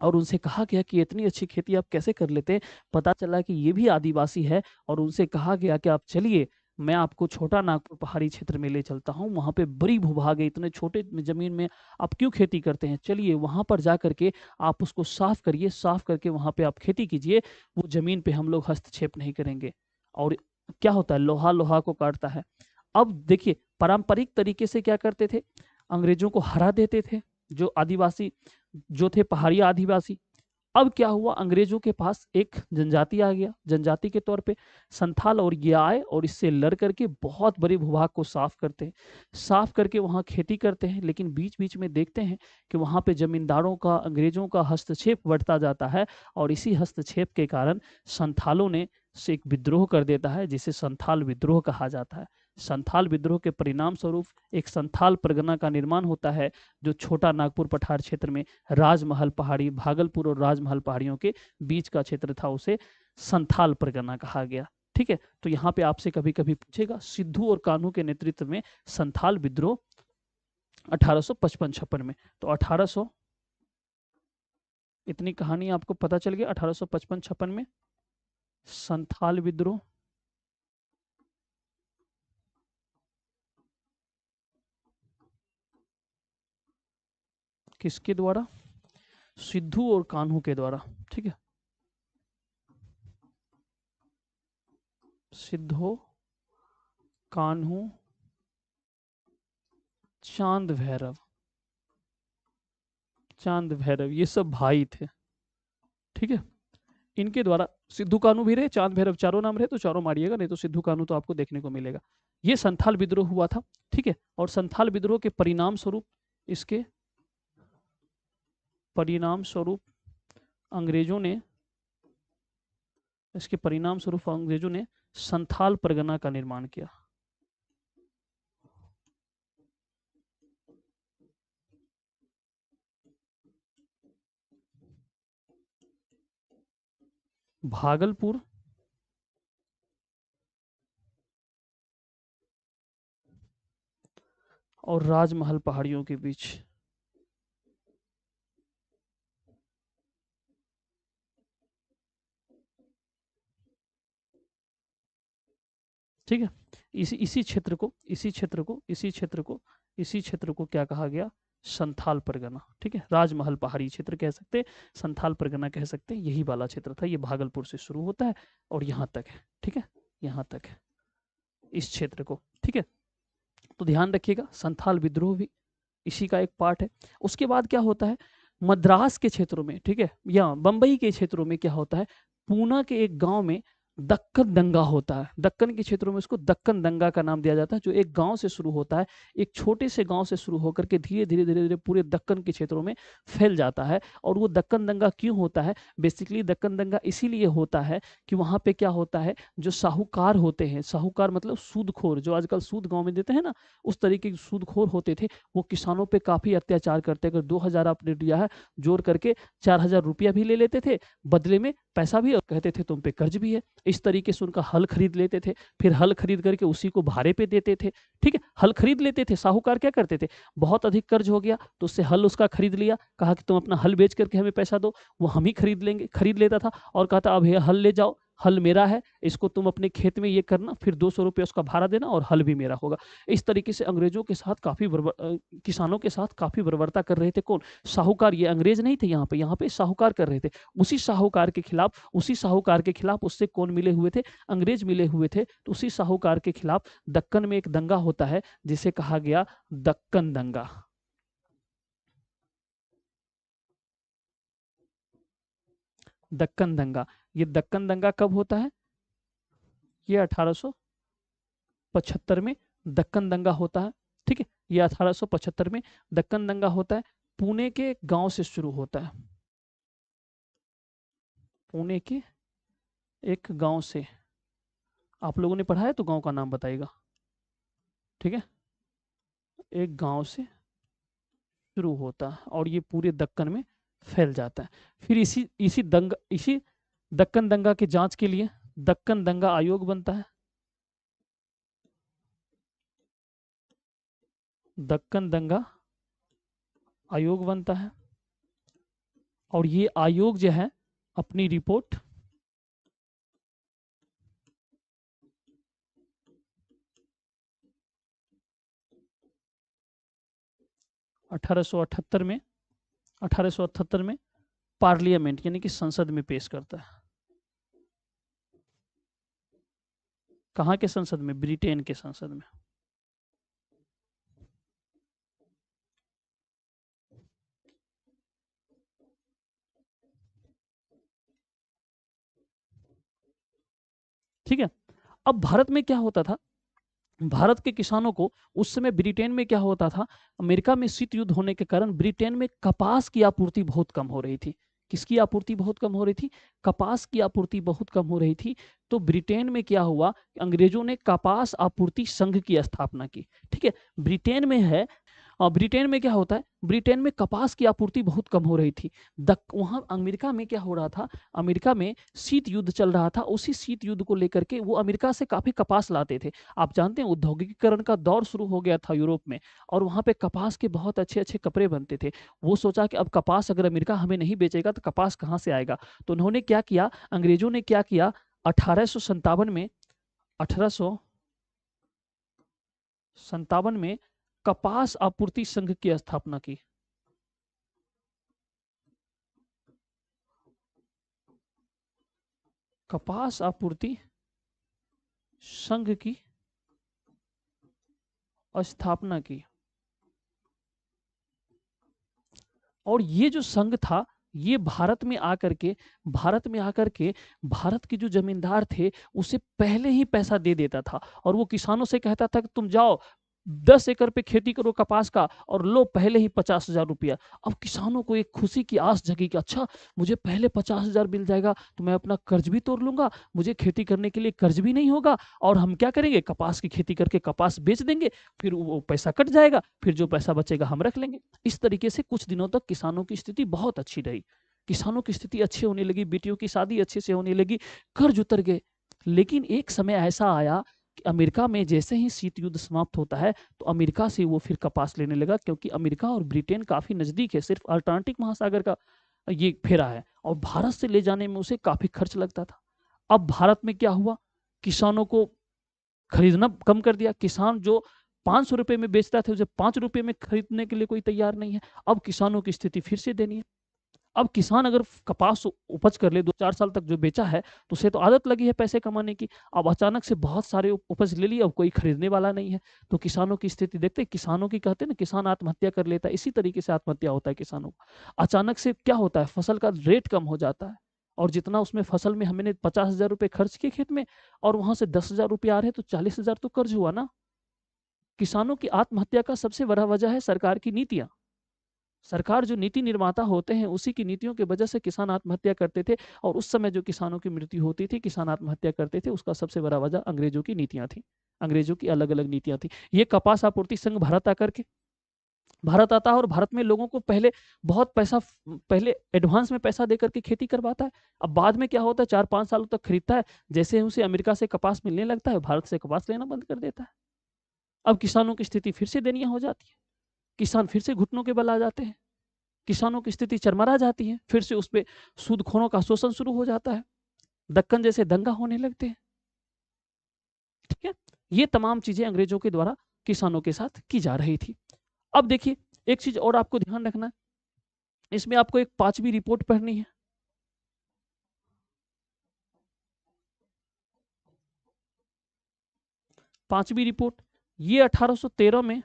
और उनसे कहा गया कि इतनी अच्छी खेती आप कैसे कर लेते हैं, पता चला कि ये भी आदिवासी है। और उनसे कहा गया कि आप चलिए, मैं आपको छोटा नागपुर पहाड़ी क्षेत्र में ले चलता हूँ, वहाँ पे बड़ी भूभाग है, इतने छोटे जमीन में आप क्यों खेती करते हैं, चलिए वहाँ पर जा करके आप उसको साफ करिए, साफ करके वहाँ पे आप खेती कीजिए, वो जमीन पे हम लोग हस्तक्षेप नहीं करेंगे। और क्या होता है, लोहा लोहा को काटता है। अब देखिए, पारंपरिक तरीके से क्या करते थे, अंग्रेजों को हरा देते थे जो आदिवासी, जो थे पहाड़िया आदिवासी। अब क्या हुआ, अंग्रेजों के पास एक जनजाति आ गया, जनजाति के तौर पे संथाल, और ये आए और इससे लड़ करके बहुत बड़े भूभाग को साफ करते हैं, साफ करके वहाँ खेती करते हैं। लेकिन बीच बीच में देखते हैं कि वहाँ पे जमींदारों का, अंग्रेजों का हस्तक्षेप बढ़ता जाता है, और इसी हस्तक्षेप के कारण संथालों ने से एक विद्रोह कर देता है, जिसे संथाल विद्रोह कहा जाता है। संथाल विद्रोह के परिणाम स्वरूप एक संथाल परगना का निर्माण होता है, जो छोटा नागपुर पठार क्षेत्र में राजमहल पहाड़ी, भागलपुर और राजमहल पहाड़ियों के बीच का क्षेत्र था, उसे संथाल परगना कहा गया। ठीक है, तो यहाँ पे आपसे कभी कभी पूछेगा, सिद्धू और कान्हू के नेतृत्व में संथाल विद्रोह 1855-56 में। तो 1800, इतनी कहानी आपको पता चल गया, 1855-56 में संथाल विद्रोह किसके द्वारा, सिद्धू और कान्हू के द्वारा। ठीक है, सिद्धू, कान्हू, चांद भैरव, चांद भैरव, ये सब भाई थे। ठीक है, इनके द्वारा, सिद्धू कान्हू भी रहे, चांद भैरव, चारों नाम रहे तो चारों मारिएगा, नहीं तो सिद्धू कान्हू तो आपको देखने को मिलेगा। ये संथाल विद्रोह हुआ था। ठीक है, और संथाल विद्रोह के परिणाम स्वरूप, इसके परिणाम स्वरूप अंग्रेजों ने, इसके परिणाम स्वरूप अंग्रेजों ने संथाल परगना का निर्माण किया। भागलपुर और राजमहल पहाड़ियों के बीच। ठीक है, इसी इसी क्षेत्र को, इसी क्षेत्र को, इसी क्षेत्र को, इसी क्षेत्र को क्या कहा गया, संथाल परगना, ठीक है, राजमहल पहाड़ी क्षेत्र कह सकते हैं, संथाल परगना कह सकते हैं, यही वाला क्षेत्र था। ये भागलपुर से शुरू होता है और यहाँ तक है, ठीक है, यहाँ तक है इस क्षेत्र को, ठीक है। तो ध्यान रखिएगा, संथाल विद्रोह भी इसी का एक पार्ट है। उसके बाद क्या होता है, मद्रास के क्षेत्रों में, ठीक है, या बंबई के क्षेत्रों में क्या होता है, पूना के एक गांव में दक्कन दंगा होता है। दक्कन के क्षेत्रों में उसको दक्कन दंगा का नाम दिया जाता है, जो एक गांव से शुरू होता है, एक छोटे से गांव से शुरू होकर के धीरे धीरे धीरे धीरे पूरे दक्कन के क्षेत्रों में फैल जाता है। और वो दक्कन दंगा क्यों होता है, बेसिकली दक्कन दंगा इसीलिए होता है कि वहां पे क्या होता है, जो साहूकार होते हैं, साहूकार मतलब सूदखोर, जो आजकल सूद गांव में देते हैं ना, उस तरीके के सूदखोर होते थे, वो किसानों पे काफी अत्याचार करते। अगर 2000 आपने दिया है, जोड़ करके 4000 रुपया भी ले लेते थे, बदले में पैसा भी, और कहते थे तुम पे कर्ज भी है। इस तरीके से उनका हल खरीद लेते थे, फिर हल खरीद करके उसी को भाड़े पे देते थे, ठीक है, हल खरीद लेते थे। साहूकार क्या करते थे, बहुत अधिक कर्ज हो गया तो उससे हल उसका खरीद लिया, कहा कि तुम अपना हल बेच करके हमें पैसा दो, वो हम ही खरीद लेंगे, खरीद लेता था और कहता अब ये हल ले जाओ, हल मेरा है, इसको तुम अपने खेत में ये करना, फिर 200 रुपये उसका भाड़ा देना और हल भी मेरा होगा। इस तरीके से अंग्रेजों के साथ काफी किसानों के साथ काफी बर्बरता कर रहे थे कौन, साहूकार। ये अंग्रेज नहीं थे, यहाँ पे साहूकार कर रहे थे। उसी साहूकार के खिलाफ उससे कौन मिले हुए थे, अंग्रेज मिले हुए थे। तो उसी साहूकार के खिलाफ दक्कन में एक दंगा होता है जिसे कहा गया दक्कन दंगा। दक्कन दंगा, ये दक्कन दंगा कब होता है, ये 1875 में दक्कन दंगा होता है, ठीक है, ये 1875 में दक्कन दंगा होता है। पुणे के गांव से शुरू होता है, पुणे के एक गांव से, आप लोगों ने पढ़ा है तो गांव का नाम बताइएगा, ठीक है, एक गांव से शुरू होता है और ये पूरे दक्कन में फैल जाता है। फिर इसी दक्कन दंगा की जांच के लिए दक्कन दंगा आयोग बनता है। दक्कन दंगा आयोग बनता है और ये आयोग जो है अपनी रिपोर्ट 1878 में 1878 में पार्लियामेंट यानी कि संसद में पेश करता है। कहाँ के संसद में, ब्रिटेन के संसद में। ठीक है, अब भारत में क्या होता था, भारत के किसानों को उस समय ब्रिटेन में क्या होता था, अमेरिका में शीत युद्ध होने के कारण ब्रिटेन में कपास की आपूर्ति बहुत कम हो रही थी। किसकी आपूर्ति बहुत कम हो रही थी, कपास की आपूर्ति बहुत कम हो रही थी। तो ब्रिटेन में क्या हुआ, अंग्रेजों ने कपास आपूर्ति संघ की स्थापना की, ठीक है, ब्रिटेन में है। और ब्रिटेन में क्या होता है, ब्रिटेन में कपास की आपूर्ति बहुत कम हो रही थी। वहां अमेरिका में क्या हो रहा था, अमेरिका में शीत युद्ध चल रहा था, उसी शीत युद्ध को लेकर के वो अमेरिका से काफी कपास लाते थे। आप जानते हैं औद्योगिकीकरण का दौर शुरू हो गया था यूरोप में, और वहां पे कपास के बहुत अच्छे अच्छे कपड़े बनते थे। वो सोचा कि अब कपास अगर अमेरिका हमें नहीं बेचेगा तो कपास कहाँ से आएगा। तो उन्होंने क्या किया, अंग्रेजों ने क्या किया, 1857 में कपास आपूर्ति संघ की स्थापना की। कपास आपूर्ति संघ की स्थापना की। और ये जो संघ था, ये भारत में आकर के भारत के जो जमींदार थे उसे पहले ही पैसा दे देता था, और वो किसानों से कहता था कि तुम जाओ 10 एकड़ पे खेती करो कपास का और लो पहले ही 50,000 रुपया। अब किसानों को एक खुशी की आस जगी कि अच्छा मुझे पहले 50,000 मिल जाएगा तो मैं अपना कर्ज भी तोड़ लूंगा, मुझे खेती करने के लिए कर्ज भी नहीं होगा, और हम क्या करेंगे, कपास की खेती करके कपास बेच देंगे, फिर वो पैसा कट जाएगा, फिर जो पैसा बचेगा हम रख लेंगे। इस तरीके से कुछ दिनों तक किसानों की स्थिति बहुत अच्छी रही, किसानों की स्थिति अच्छी होने लगी, बेटियों की शादी अच्छे से होने लगी, कर्ज उतर गए। लेकिन एक समय ऐसा आया कि अमेरिका में जैसे ही शीत युद्ध समाप्त होता है तो अमेरिका से वो फिर कपास लेने लगा, क्योंकि अमेरिका और ब्रिटेन काफी नजदीक है, सिर्फ अटलांटिक महासागर का ये फेरा है, और भारत से ले जाने में उसे काफी खर्च लगता था। अब भारत में क्या हुआ, किसानों को खरीदना कम कर दिया, किसान जो 500 रुपये में बेचता था, उसे 5 रुपये में खरीदने के लिए कोई तैयार नहीं है। अब किसानों की स्थिति फिर से दयनीय है। अब किसान अगर कपास उपज कर ले 2-4 साल तक जो बेचा है, तो उसे तो आदत लगी है पैसे कमाने की। अब अचानक से बहुत सारे उपज ले लिए, अब कोई खरीदने वाला नहीं है, तो किसानों की स्थिति देखते हैं। किसानों की कहते हैं ना, किसान आत्महत्या कर लेता है, इसी तरीके से आत्महत्या होता है किसानों को। अचानक से क्या होता है, फसल का रेट कम हो जाता है, और जितना उसमें फसल में हमने 50,000 रुपये खर्च किए खेत में, और वहां से 10,000 रुपये आ रहे हैं, तो 40,000 तो कर्ज हुआ ना। किसानों की आत्महत्या का सबसे बड़ा वजह है सरकार की नीतियां। सरकार जो नीति निर्माता होते हैं, उसी की नीतियों की वजह से किसान आत्महत्या करते थे, और उस समय जो किसानों की मृत्यु होती थी, किसान आत्महत्या करते थे, उसका सबसे बड़ा वजह अंग्रेजों की नीतियां थी। अंग्रेजों की अलग अलग नीतियां थी। ये कपास आपूर्ति संघ भारत आकर के भारत आता है, और भारत में लोगों को पहले बहुत पैसा, पहले एडवांस में पैसा देकर के खेती करवाता है। अब बाद में क्या होता है, 4-5 सालों तक खरीदता है, जैसे ही उसे अमेरिका से कपास मिलने लगता है, भारत से कपास लेना बंद कर देता है। अब किसानों की स्थिति फिर से दयनीय हो जाती है, किसान फिर से घुटनों के बल आ जाते हैं, किसानों की स्थिति चरमरा जाती है, फिर से उस पर सूदखोरों का शोषण शुरू हो जाता है, दक्कन जैसे दंगा होने लगते हैं। ठीक है, ये तमाम चीजें अंग्रेजों के द्वारा किसानों के साथ की जा रही थी। अब देखिए, एक चीज और आपको ध्यान रखना है, इसमें आपको एक 5वीं रिपोर्ट पढ़नी है। 5वीं रिपोर्ट, ये 1813 में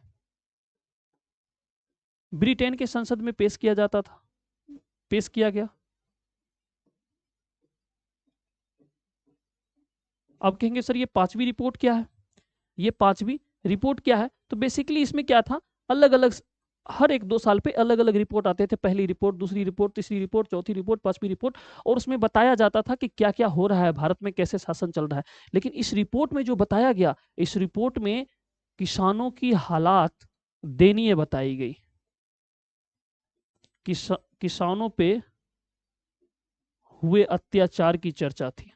ब्रिटेन के संसद में पेश किया जाता था, पेश किया गया। अब कहेंगे सर ये 5वीं रिपोर्ट क्या है, ये 5वीं रिपोर्ट क्या है, तो बेसिकली इसमें क्या था, अलग अलग हर 1-2 साल पे अलग अलग रिपोर्ट आते थे। पहली रिपोर्ट, दूसरी रिपोर्ट, तीसरी रिपोर्ट, चौथी रिपोर्ट, 5वीं रिपोर्ट, और उसमें बताया जाता था कि क्या क्या हो रहा है भारत में, कैसे शासन चल रहा है। लेकिन इस रिपोर्ट में जो बताया गया, इस रिपोर्ट में किसानों की हालात दयनीय बताई गई। किसानों पे हुए अत्याचार की चर्चा थी।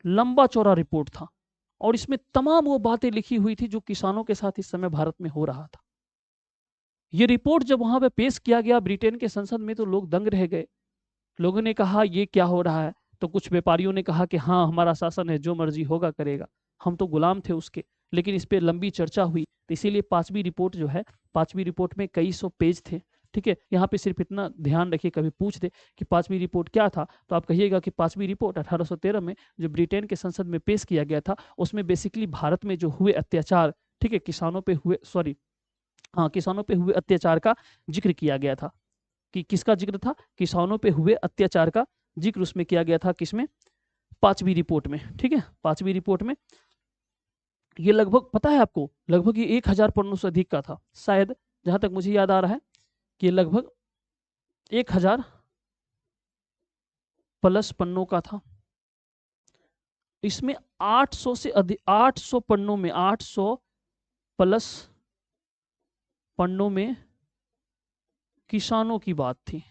लंबा चौड़ा रिपोर्ट था, और इसमें तमाम वो बातें लिखी हुई थी जो किसानों के साथ इस समय भारत में हो रहा था। ये रिपोर्ट जब वहां पे पेश किया गया ब्रिटेन के संसद में, तो लोग दंग रह गए। लोगों ने कहा ये क्या हो रहा है, तो कुछ व्यापारियों ने कहा कि हाँ हमारा शासन है, जो मर्जी होगा करेगा, हम तो गुलाम थे उसके। लेकिन इस पर लंबी चर्चा हुई, तो इसीलिए 5वीं रिपोर्ट जो है, 5वीं रिपोर्ट में कई सौ पेज थे। ठीक है, यहाँ पे सिर्फ इतना ध्यान रखिए, कभी पूछ दे कि 5वीं रिपोर्ट क्या था, तो आप कहिएगा कि 5वीं रिपोर्ट 1813 में जो ब्रिटेन के संसद में पेश किया गया था, उसमें बेसिकली भारत में जो हुए अत्याचार, ठीक है, किसानों पे हुए, सॉरी हाँ, किसानों पे हुए अत्याचार का जिक्र किया गया था। कि किसका जिक्र था, किसानों पे हुए अत्याचार का जिक्र उसमें किया गया था, किसमें, 5वीं रिपोर्ट में। ठीक है, 5वीं रिपोर्ट में ये लगभग, पता है आपको, लगभग ये 1000 पन्नों से अधिक का था शायद, जहां तक मुझे याद आ रहा है कि लगभग 1000 प्लस पन्नों का था। इसमें 800 से अधिक, 800 पन्नों में, 800 प्लस पन्नों में किसानों की बात थी।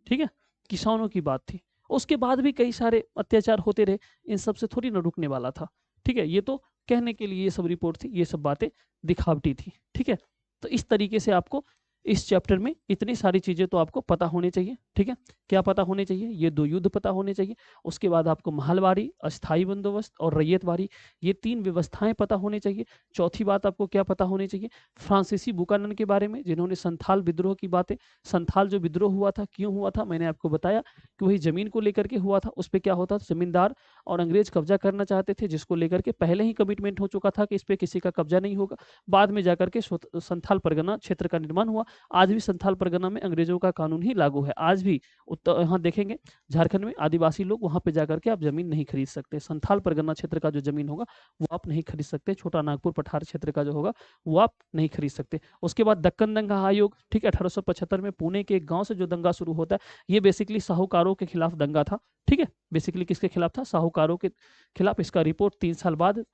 ठीक है, किसानों की बात थी। उसके बाद भी कई सारे अत्याचार होते रहे, इन सब से थोड़ी ना रुकने वाला था। ठीक है, ये तो कहने के लिए ये सब रिपोर्ट थी, ये सब बातें दिखावटी थी। ठीक है, तो इस तरीके से आपको इस चैप्टर में इतनी सारी चीजें तो आपको पता होनी चाहिए। ठीक है, क्या पता होने चाहिए, ये 2 युद्ध पता होने चाहिए। उसके बाद आपको महलवारी, अस्थाई बंदोबस्त और रैयतवारी, ये 3 व्यवस्थाएं पता होनी चाहिए। चौथी बात आपको क्या पता होनी चाहिए, फ्रांसीसी बुकानन के बारे में, जिन्होंने संथाल विद्रोह की बातें, संथाल जो विद्रोह हुआ था, क्यों हुआ था, मैंने आपको बताया कि वही जमीन को लेकर के हुआ था। उस पर क्या होता था, जमींदार और अंग्रेज कब्जा करना चाहते थे, जिसको लेकर के पहले ही कमिटमेंट हो चुका था कि इस पर किसी का कब्जा नहीं होगा। बाद में जाकर के संथाल परगना क्षेत्र का निर्माण हुआ। आज भी संथाल परगना में अंग्रेजों का कानून ही लागू है। आज भी यहाँ देखेंगे झारखंड में आदिवासी लोग, वहां पे जाकर के आप जमीन नहीं खरीद सकते। संथाल परगना क्षेत्र का जो जमीन होगा वो आप नहीं खरीद सकते। छोटा नागपुर पठार क्षेत्र का जो होगा वो आप नहीं खरीद सकते। उसके बाद दक्कन दंगा आयोग, ठीक है, 1875 में पुणे के एक गांव से जो दंगा शुरू होता है, ये बेसिकली साहूकारों के खिलाफ दंगा था। ठीक है, बेसिकली किसके खिलाफ था, साहूकारों के खिलाफ। इसका रिपोर्ट 3 साल बाद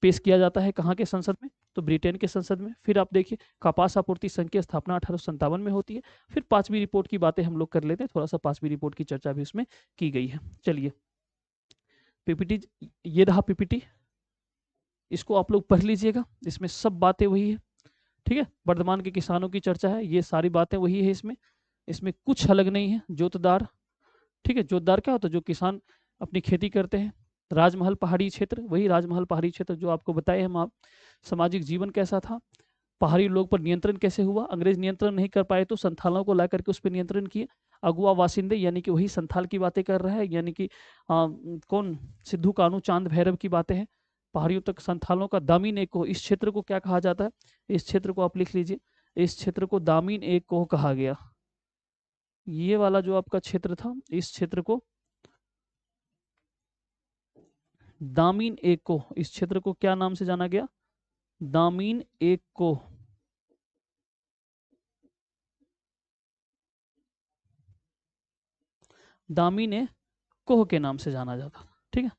पेश किया जाता है, कहाँ के संसद में, तो ब्रिटेन के संसद में। फिर आप देखिए कपास आपूर्ति संघ की स्थापना 1857 में होती है। फिर 5वीं रिपोर्ट की बातें हम लोग कर लेते हैं, थोड़ा सा 5वीं रिपोर्ट की चर्चा भी उसमें की गई है। चलिए, पीपीटी, ये रहा पीपीटी, इसको आप लोग पढ़ लीजिएगा, इसमें सब बातें वही है। ठीक है, वर्धमान के किसानों की चर्चा है, ये सारी बातें वही है इसमें, इसमें कुछ अलग नहीं है। जोतदार, ठीक है, जोतदार क्या होता है, जो किसान अपनी खेती करते हैं। राजमहल पहाड़ी क्षेत्र, वही राजमहल पहाड़ी क्षेत्र जो आपको बताए हम आप। सामाजिक जीवन कैसा था, पहाड़ी लोग पर नियंत्रण कैसे हुआ, अंग्रेज नियंत्रण नहीं कर पाए तो संथालों को ला करके उस पर नियंत्रण किए। अगुआ वासिंदे यानी कि वही संथाल की बातें कर रहा है, यानी कि कौन, सिद्धू कानू चांद भैरव की बातें हैं। पहाड़ियों तक संथालों का दामीन एक कोह, इस क्षेत्र को क्या कहा जाता है, इस क्षेत्र को आप लिख लीजिए, इस क्षेत्र को दामीन एक कोह कहा गया। ये वाला जो आपका क्षेत्र था, इस क्षेत्र को दामीन एक कोह, इस क्षेत्र को क्या नाम से जाना गया, दामीन एक कोह। दामीन कोह के नाम से जाना जाता, ठीक है।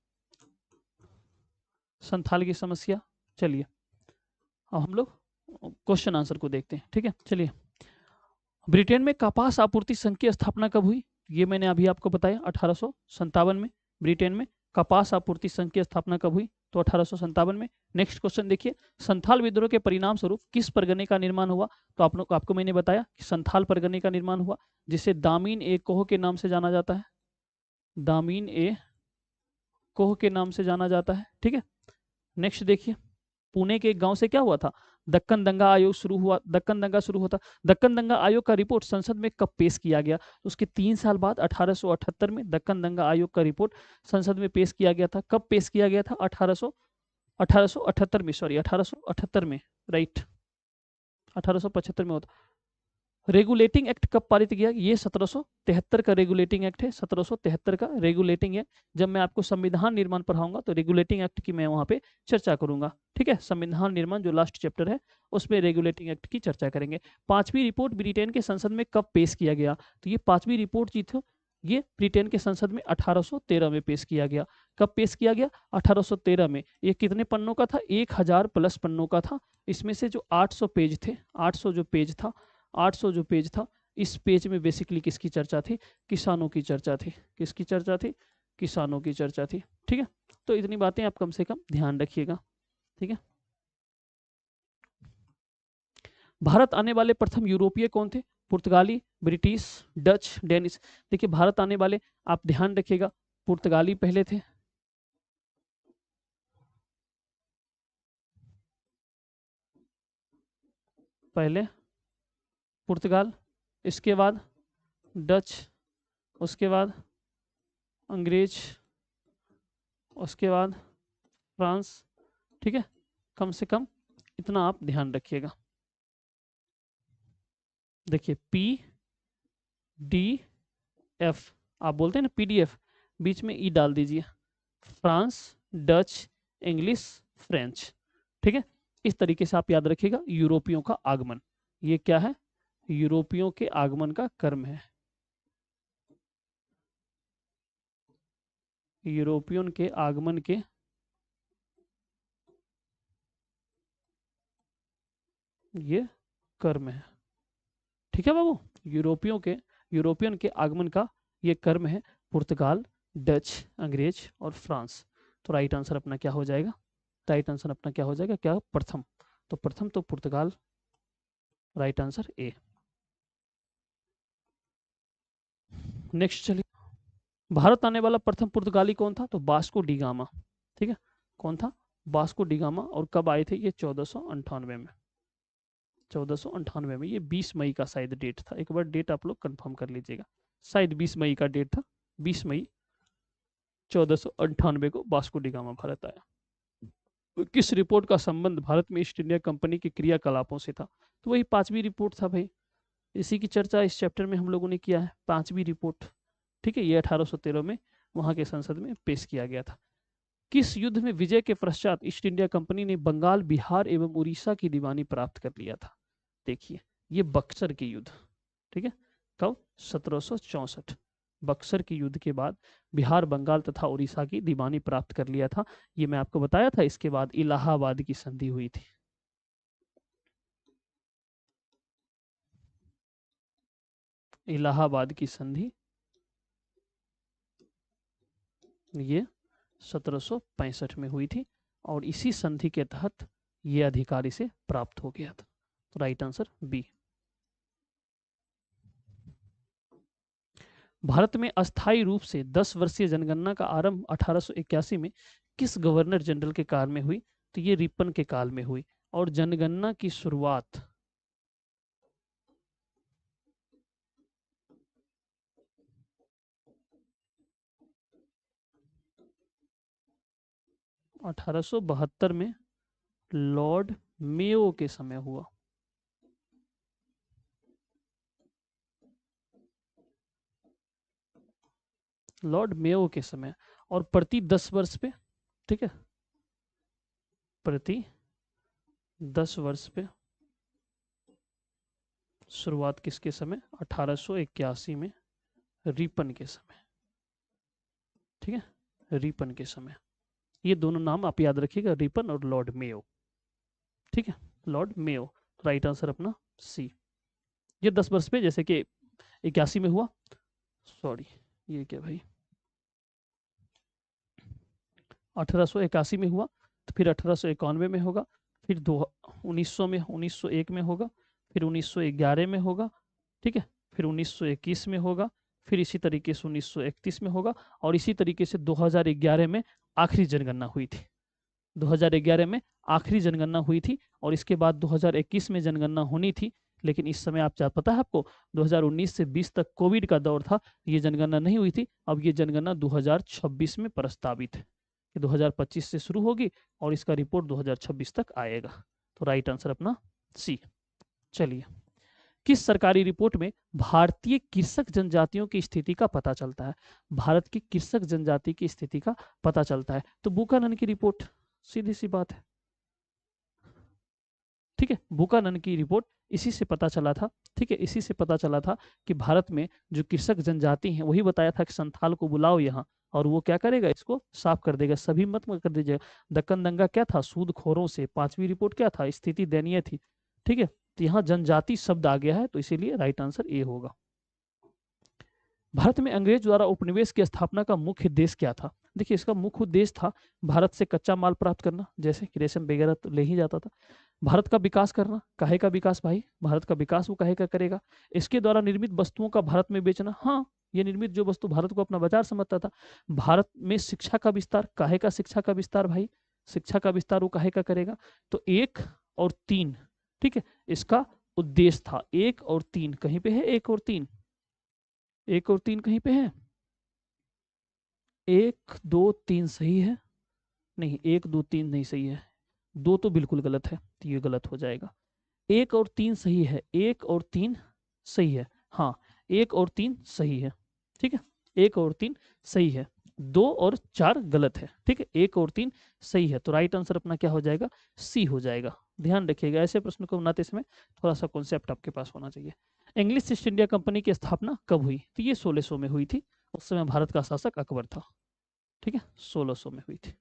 संथाल की समस्या, चलिए अब हम लोग क्वेश्चन आंसर को देखते हैं, ठीक है। चलिए, ब्रिटेन में कपास आपूर्ति संघ की स्थापना कब हुई, ये मैंने अभी आपको बताया 1857 में ब्रिटेन में कपास आपूर्ति संघ की स्थापना कब हुई, तो 1857 में। नेक्स्ट क्वेश्चन देखिए, संथाल विद्रोह के परिणाम स्वरूप किस परगने का निर्माण हुआ, तो आपको मैंने बताया कि संथाल परगने का निर्माण हुआ, जिसे दामीन ए कोह के नाम से जाना जाता है, दामीन ए कोह के नाम से जाना जाता है, ठीक है। नेक्स्ट देखिए, पुणे के एक गांव से क्या हुआ था, दक्कन दंगा आयोग शुरू हुआ, दक्कन दंगा शुरू होता। दक्कन दंगा आयोग का रिपोर्ट संसद में कब पेश किया गया, तो उसके 3 साल बाद 1878 में दक्कन दंगा आयोग का रिपोर्ट संसद में पेश किया गया था। कब पेश किया गया था, 1878 में, सॉरी 1878 में, राइट, 1875 में होता। रेगुलेटिंग एक्ट कब पारित किया, ये 1773 का रेगुलेटिंग एक्ट है, 1773 का रेगुलेटिंग है। जब मैं आपको संविधान निर्माण पढ़ाऊंगा तो रेगुलेटिंग एक्ट की मैं वहां पे चर्चा करूंगा, ठीक है। संविधान निर्माण जो लास्ट चैप्टर है उसमें रेगुलेटिंग एक्ट की चर्चा करेंगे। पांचवी रिपोर्ट ब्रिटेन के संसद में कब पेश किया गया, तो ये पांचवी रिपोर्ट जी थी, ये ब्रिटेन के संसद में 1813 में पेश किया गया। कब पेश किया गया, 1813 में। ये कितने पन्नों का था, 1000 प्लस पन्नों का था। इसमें से जो 800 पेज थे, 800 जो पेज था, 800 जो पेज था, इस पेज में बेसिकली किसकी चर्चा थी, किसानों की चर्चा थी। किसकी चर्चा थी, किसानों की चर्चा थी, ठीक है। तो इतनी बातें आप कम से कम ध्यान रखिएगा, ठीक है। भारत आने वाले प्रथम यूरोपीय कौन थे, पुर्तगाली, ब्रिटिश, डच, डेनिश। देखिए भारत आने वाले, आप ध्यान रखिएगा, पुर्तगाली पहले थे, पहले पुर्तगाल, इसके बाद डच, उसके बाद अंग्रेज, उसके बाद फ्रांस, ठीक है। कम से कम इतना आप ध्यान रखिएगा। देखिए पी डी एफ, आप बोलते हैं ना पीडीएफ, बीच में ई डाल दीजिए, फ्रांस, डच, इंग्लिश, फ्रेंच, ठीक है। इस तरीके से आप याद रखिएगा, यूरोपियों का आगमन, ये क्या है, यूरोपियों के आगमन का क्रम है, यूरोपियन के आगमन के ये क्रम है, ठीक है बाबू। यूरोपियन के आगमन का ये क्रम है, पुर्तगाल, डच, अंग्रेज और फ्रांस। तो राइट आंसर अपना क्या हो जाएगा, राइट आंसर अपना क्या हो जाएगा, क्या प्रथम, तो प्रथम तो पुर्तगाल, राइट आंसर ए। नेक्स्ट चलिए, भारत आने वाला प्रथम पुर्तगाली कौन था, तो वास्को डी गामा, ठीक है। कौन था, वास्को डी गामा। और कब आए थे ये, 1498 में, 1498 में। ये 20 मई का शायद डेट था, एक बार डेट आप लोग कंफर्म कर लीजिएगा, शायद 20 मई का डेट था, 20 मई 1498 को वास्को डी गामा भारत आया। किस रिपोर्ट का संबंध भारत में ईस्ट इंडिया कंपनी के क्रियाकलापों से था, तो वही पांचवी रिपोर्ट था भाई, इसी की चर्चा इस चैप्टर में हम लोगों ने किया है, पांचवी रिपोर्ट, ठीक है। ये 1813 में वहां के संसद में पेश किया गया था। किस युद्ध में विजय के पश्चात ईस्ट इंडिया कंपनी ने बंगाल, बिहार एवं उड़ीसा की दीवानी प्राप्त कर लिया था, देखिए ये बक्सर के युद्ध, ठीक है। कब, 1764, बक्सर के युद्ध के बाद बिहार, बंगाल तथा उड़ीसा की दीवानी प्राप्त कर लिया था। ये मैं आपको बताया था। इसके बाद इलाहाबाद की संधि हुई थी, इलाहाबाद की संधि ये 1765 में हुई थी, और इसी संधि के तहत ये अधिकार इसे प्राप्त हो गया था। तो राइट आंसर बी। भारत में अस्थायी रूप से 10 वर्षीय जनगणना का आरंभ 1881 में किस गवर्नर जनरल के काल में हुई? तो ये रिपन के काल में हुई। और जनगणना की शुरुआत 1872 में लॉर्ड मेयो के समय हुआ। लॉर्ड मेयो के समय। और प्रति 10 वर्ष पे, ठीक है, प्रति 10 वर्ष पे शुरुआत किसके समय? 1881 में रिपन के समय, ठीक है, रिपन के समय। ये दोनों नाम आप याद रखिएगा, रिपन और लॉर्ड मेयो, ठीक है, लॉर्ड मेयो। राइट आंसर अपना सी। ये 10 वर्ष पे, जैसे कि 81 में हुआ, सॉरी ये क्या भाई, 1881 में हुआ, तो फिर 1891 में होगा, फिर 1900 में, 1901 में होगा, फिर 1911 में होगा, ठीक है, फिर 1921 में होगा, फिर इसी तरीके से 1931 में होगा, और इसी तरीके से 2011 में आखिरी जनगणना हुई थी। 2011 में आखिरी जनगणना हुई थी, और इसके बाद 2021 में जनगणना होनी थी, लेकिन इस समय आप पता है आपको 2019 से 20 तक कोविड का दौर था, ये जनगणना नहीं हुई थी। अब ये जनगणना 2026 में प्रस्तावित है, 2025 से शुरू होगी और इसका रिपोर्ट 2026 तक आएगा। तो राइट आंसर अपना सी। चलिए, किस सरकारी रिपोर्ट में भारतीय कृषक जनजातियों की स्थिति का पता चलता है? भारत की कृषक जनजाति की स्थिति का पता चलता है, तो बुकानन की रिपोर्ट, सीधी सी बात है, ठीक है, बुकानन की रिपोर्ट, इसी से पता चला था, ठीक है, इसी से पता चला था कि भारत में जो कृषक जनजाति हैं, वही बताया था कि संथाल को बुलाओ यहाँ, और वो क्या करेगा, इसको साफ कर देगा, सभी मत कर दीजिएगा। दक्कन दंगा क्या था? सूदखोरों से। पांचवी रिपोर्ट क्या था? स्थिति दयनीय थी, ठीक है। तो यहाँ जनजाति शब्द आ गया है, तो इसीलिए राइट आंसर ए होगा। भारत में अंग्रेज द्वारा उपनिवेश की स्थापना का मुख्य उद्देश्य क्या था? देखिए, इसका मुख्य उद्देश्य था भारत से कच्चा माल प्राप्त करना, जैसे कि रेशम वगैरह तो ले ही जाता था। भारत का विकास करना। काहे का विकास भाई? भारत का विकास वो काहे का करेगा? इसके द्वारा निर्मित वस्तुओं का भारत में बेचना। हाँ, ये निर्मित जो वस्तु भारत को अपना बाजार समझता था। भारत में शिक्षा का विस्तार। काहे का शिक्षा का विस्तार भाई? शिक्षा का विस्तार वो काहे का करेगा? तो 1 और 3, ठीक है, इसका उद्देश्य था। 1 और 3 कहीं पे है, 1 और 3, 1 और 3 कहीं पे है? 1 2 3 सही है? नहीं, 1 2 3 नहीं सही है, 2 तो बिल्कुल गलत है, तो ये गलत हो जाएगा। 1 और 3 सही है, 1 और 3 सही है, हाँ 1 और 3 सही है, ठीक है, 1 और 3 सही है, 2 और 4 गलत है, ठीक है, 1 और 3 सही है। तो राइट आंसर अपना क्या हो जाएगा? सी हो जाएगा। ध्यान रखिएगा, ऐसे प्रश्न को बनाते समय थोड़ा सा कॉन्सेप्ट आपके पास होना चाहिए। इंग्लिश ईस्ट इंडिया कंपनी की स्थापना कब हुई? तो ये 1600 में हुई थी, उस समय भारत का शासक अकबर था, ठीक है, 1600 में हुई थी।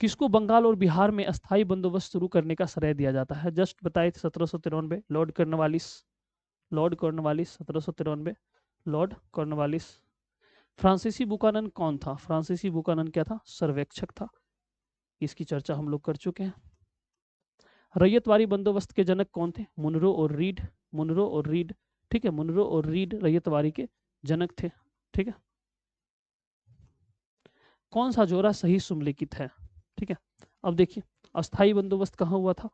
किसको बंगाल और बिहार में अस्थायी बंदोबस्त शुरू करने का श्रेय दिया जाता है? जस्ट बताए थे, 1793, Lord Cornwallis, Lord Cornwallis 1793, Lord Cornwallis. फ्रांसीसी बुकानन कौन था? फ्रांसीसी बुकानन क्या था? सर्वेक्षक था, इसकी चर्चा हम लोग कर चुके हैं। रैयतवाड़ी बंदोबस्त के जनक कौन थे? मुनरो और रीड, मुनरो और रीड, ठीक है, मुनरो और रीड रैयतवाड़ी के जनक थे, ठीक है। कौन सा जोड़ा सही सुमलिखित है? ठीक है, अब देखिए, अस्थाई बंदोबस्त कहाँ हुआ था?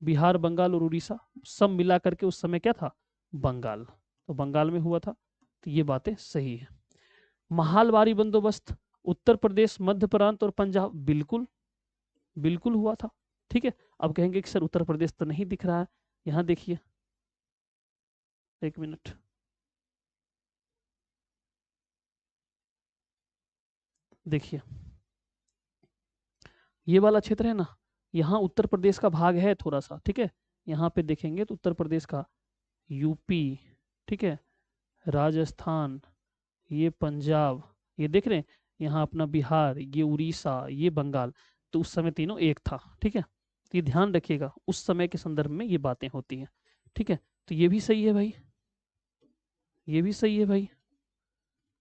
बिहार, बंगाल और उड़ीसा, सब मिला करके उस समय क्या था? बंगाल, तो बंगाल में हुआ था, तो ये बातें सही है। महालवारी बंदोबस्त उत्तर प्रदेश, मध्य प्रांत और पंजाब, बिल्कुल बिल्कुल हुआ था, ठीक है। अब कहेंगे कि सर उत्तर प्रदेश तो नहीं दिख रहा है, यहाँ देखिए, एक मिनट, देखिए ये वाला क्षेत्र है ना, यहाँ उत्तर प्रदेश का भाग है थोड़ा सा, ठीक है। यहाँ पे देखेंगे तो उत्तर प्रदेश का, यूपी, ठीक है, राजस्थान, ये पंजाब, ये देख रहे हैं, यहाँ अपना बिहार, ये उड़ीसा, ये बंगाल, तो उस समय तीनों एक था, ठीक है। तो ये ध्यान रखिएगा, उस समय के संदर्भ में ये बातें होती हैं, ठीक है। तो ये भी सही है भाई, ये भी सही है भाई।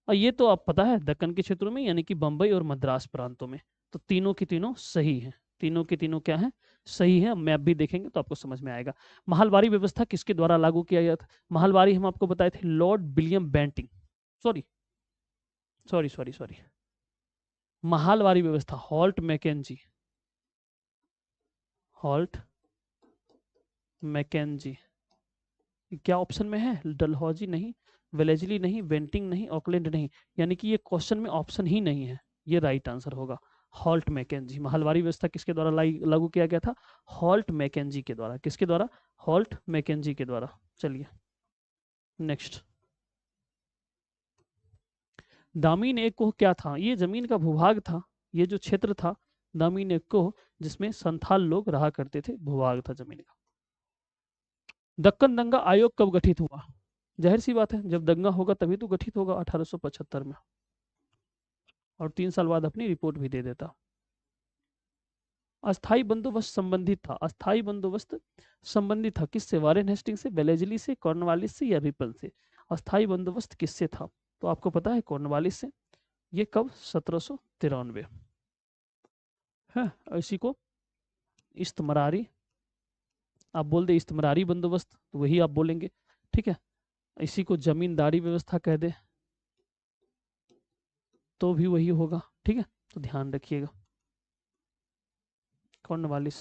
और ये तो आप पता है दक्कन के क्षेत्रों में, यानी कि बंबई और मद्रास प्रांतों में, तो तीनों की तीनों सही है, तीनों के तीनों क्या है, सही है। मैप भी देखेंगे तो आपको समझ में आएगा। महलवारी व्यवस्था किसके द्वारा लागू किया गया था? महलवारी हम आपको बताए थे Lord William Bentinck, sorry sorry sorry sorry, Mahalwari व्यवस्था हॉल्ट मैकेंजी, हॉल्ट मैकेंजी। क्या ऑप्शन में है? डलहौजी नहीं, वेलेजली नहीं, बेंटिंग नहीं, ऑकलैंड नहीं, यानी कि ये क्वेश्चन में ऑप्शन ही नहीं है, ये राइट आंसर होगा हॉल्ट मैकेंजी। महलवारी व्यवस्था किसके द्वारा लागू किया गया था? हॉल्ट मैकेंजी के द्वारा। किसके द्वारा? हॉल्ट मैकेंजी के द्वारा। चलिए नेक्स्ट, दामीन एक कोह क्या था? ये जमीन का भूभाग था, ये जो क्षेत्र था दामीन एक कोह, जिसमें संथाल लोग रहा करते थे, भूभाग था जमीन का। दक्कन दंगा आयोग कब गठित हुआ? जाहिर सी बात है, जब दंगा होगा तभी तो गठित होगा, 1875 में, और 3 साल बाद अपनी रिपोर्ट भी दे देता। अस्थाई बंदोबस्त संबंधित था, अस्थाई बंदोबस्त संबंधित था किससे? वारेन हेस्टिंग से, बेलेजली से, कॉर्नवालिस से, या रिपन से? अस्थाई बंदोबस्त किससे था? तो आपको पता है कॉर्नवालिस से। ये कब? 1793 है। इसी को इस्तमरारी, आप बोल दे इस्तमरारी बंदोबस्त तो वही आप बोलेंगे, ठीक है। इसी को जमींदारी व्यवस्था कह दे तो भी वही होगा, ठीक है। तो ध्यान रखिएगा। कॉर्नवालिस।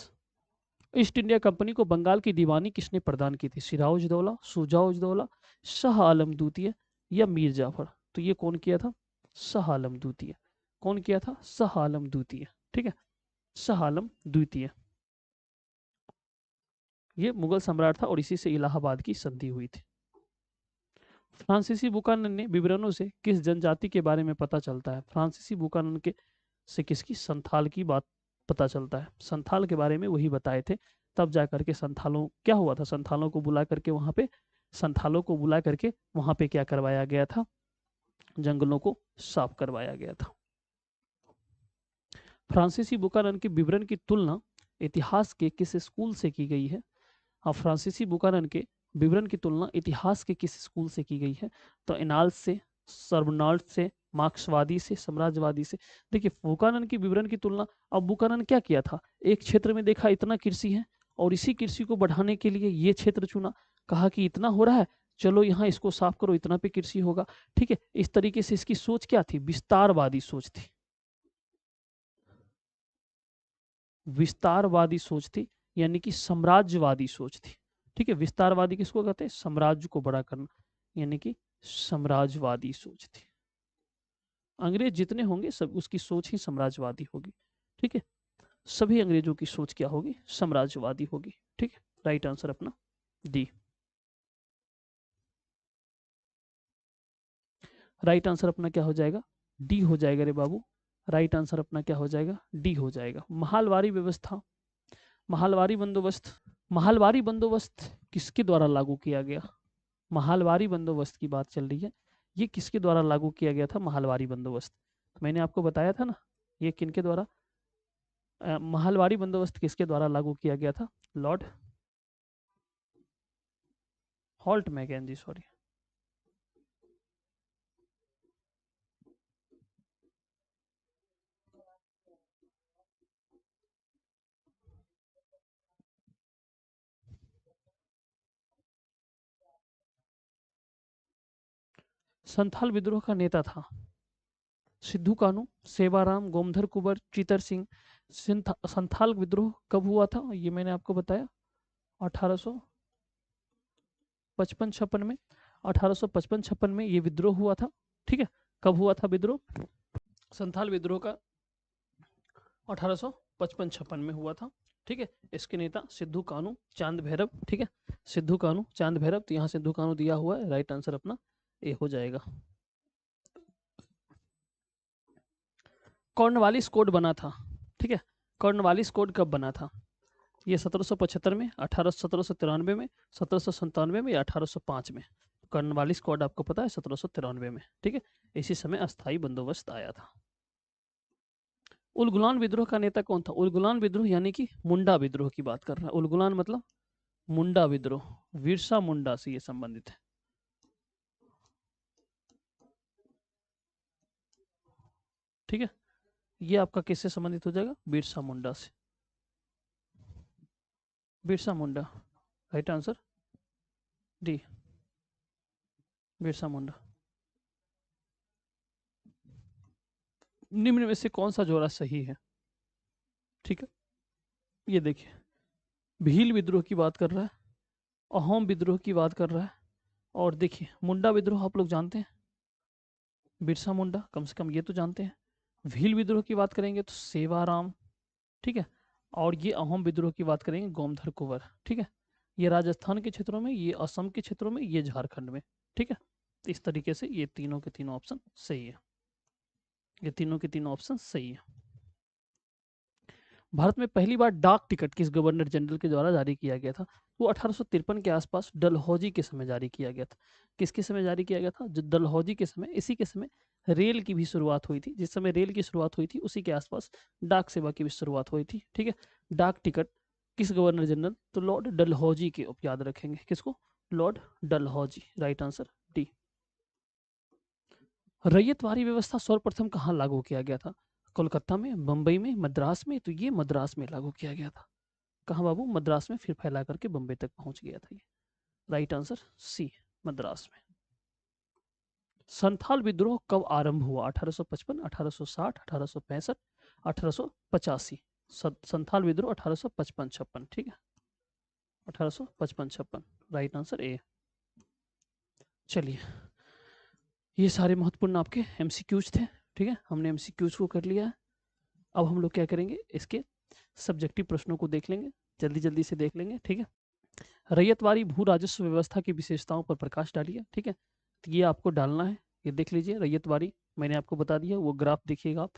ईस्ट इंडिया कंपनी को बंगाल की दीवानी किसने प्रदान की थी? सिराजुद्दौला, शुजाउद्दौला, शाह आलम द्वितीय, या मीर जाफर? तो ये कौन किया था? शाह आलम द्वितीय। कौन किया था? शाह आलम द्वितीय, ठीक है, शाह आलम द्वितीय। ये मुगल सम्राट था और इसी से इलाहाबाद की संधि हुई थी। फ्रांसीसी बुकानन ने विवरणों से किस जनजाति के बारे में पता चलता है? फ्रांसीसी बुकानन के से किसकी? संथाल की बात पता चलता है। संथाल के बारे में वही बताए थे, तब जा करके संथालों क्या हुआ था, संथालों को बुला करके वहां पे, संथालों को बुला करके वहां पे क्या करवाया गया था? जंगलों को साफ करवाया गया था। फ्रांसीसी बुकानन के विवरण की तुलना इतिहास के किस स्कूल से की गई है? हाँ, फ्रांसीसी बुकानन के विवरण की तुलना इतिहास के किस स्कूल से की गई है? तो एनाल्स से, सर्वनाल्ट से, मार्क्सवादी से, साम्राज्यवादी से। देखिए बुकानन की विवरण की तुलना, अब बुकानन क्या किया था, एक क्षेत्र में देखा इतना कृषि है और इसी कृषि को बढ़ाने के लिए ये क्षेत्र चुना, कहा कि इतना हो रहा है, चलो यहाँ इसको साफ करो, इतना पे कृषि होगा, ठीक है। इस तरीके से इसकी सोच क्या थी? विस्तारवादी सोच थी, विस्तारवादी सोच थी, यानी कि साम्राज्यवादी सोच थी, ठीक है। विस्तारवादी किसको कहते हैं? साम्राज्य को बड़ा करना, यानी कि साम्राज्यवादी सोच थी। अंग्रेज जितने होंगे सब उसकी सोच ही साम्राज्यवादी होगी, ठीक है। सभी अंग्रेजों की सोच क्या होगी? साम्राज्यवादी होगी, ठीक है। राइट आंसर अपना डी। राइट आंसर अपना क्या हो जाएगा? डी हो जाएगा रे बाबू। राइट आंसर अपना क्या हो जाएगा? डी हो जाएगा। महलवारी व्यवस्था, महलवारी बंदोबस्त, महलवारी बंदोबस्त किसके द्वारा लागू किया गया? महलवारी बंदोबस्त की बात चल रही है, ये किसके द्वारा लागू किया गया था? महलवारी बंदोबस्त। तो मैंने आपको बताया था ना, ये किनके द्वारा, महलवारी बंदोबस्त किसके द्वारा लागू किया गया था? Lord Holt Mackenzie, sorry. Santhal विद्रोह का नेता था सिद्धू कानू, सेवाराम, गोमधर कुंवर, चीतर सिंह। संथाल विद्रोह कब हुआ था? ये मैंने आपको बताया 1855-56 में, 1855-56 में ये विद्रोह हुआ था, ठीक है। कब हुआ था विद्रोह? संथाल विद्रोह का 1855-56 में हुआ था, ठीक है। इसके नेता सिद्धू कानू, चांद भैरव, ठीक है। सिद्धू कानू, चांद भैरव, तो यहाँ सिद्धू कानू दिया हुआ है, राइट आंसर अपना ए हो जाएगा। कॉर्नवालिस कोड बना था, ठीक है। कॉर्नवालिस कोड कब बना था? ये 1775 में, 1793 में, 1797 में, या 1805 में? कॉर्नवालिस कोड आपको पता है 1793 में, ठीक है। इसी समय अस्थाई बंदोबस्त आया था। उलगुलान विद्रोह का नेता कौन था? उलगुलान विद्रोह यानी कि मुंडा विद्रोह की बात कर रहा है। उलगुलान मतलब मुंडा विद्रोह, बिरसा मुंडा से ये संबंधित है, ठीक है। ये आपका किससे संबंधित हो जाएगा? बिरसा मुंडा से। Birsa Munda, right answer D, Birsa Munda. निम्न में से कौन सा जोड़ा सही है? ठीक है, ये देखिए, भील विद्रोह की बात कर रहा है, अहोम विद्रोह की बात कर रहा है, और देखिए मुंडा विद्रोह आप लोग जानते हैं, बिरसा मुंडा कम से कम ये तो जानते हैं। भील विद्रोह की बात करेंगे तो सेवाराम, ठीक है, और ये अहोम विद्रोह की बात करेंगे गोमधर कुंवर, ठीक है। ये राजस्थान के क्षेत्रों में, ये असम के क्षेत्रों में, ये झारखंड में, ठीक है। तो इस तरीके से ये तीनों के तीनों ऑप्शन सही है, ये तीनों के तीनों ऑप्शन सही है। भारत में पहली बार डाक टिकट किस गवर्नर जनरल के द्वारा जारी किया गया था? वो 1853 के आसपास डलहौजी के समय जारी किया गया था। किसके समय जारी किया गया था? जो डलहौजी के समय, इसी के समय रेल की भी शुरुआत हुई थी। जिस समय रेल की शुरुआत हुई थी उसी के आसपास डाक सेवा की भी शुरुआत हुई थी, ठीक है। डाक टिकट किस गवर्नर जनरल? तो लॉर्ड डलहौजी के, उप याद रखेंगे किसको? Lord Dalhousie, right answer D. Ryotwari व्यवस्था सर्वप्रथम कहाँ लागू किया गया था? कोलकाता में, बंबई में, मद्रास में? तो ये मद्रास में लागू किया गया था। कहाँ बाबू? मद्रास में, फिर फैला करके बंबई तक पहुंच गया था ये, राइट आंसर सी, मद्रास में। संथाल विद्रोह कब आरंभ हुआ? 1855, 1860, 1865, 1885? संथाल विद्रोह 1855-56, ठीक है, 1855-56, राइट आंसर ए। चलिए, ये सारे महत्वपूर्ण आपके एमसीक्यूज थे, ठीक है, हमने एमसीक्यूज को कर लिया है। अब हम लोग क्या करेंगे, इसके सब्जेक्टिव प्रश्नों को देख लेंगे, जल्दी जल्दी से देख लेंगे, ठीक है। रैयतवाड़ी भू राजस्व व्यवस्था की विशेषताओं पर प्रकाश डालिए, ठीक है। तो ये आपको डालना है, ये देख लीजिए, रैयतवाड़ी मैंने आपको बता दिया, वो ग्राफ देखिएगा आप।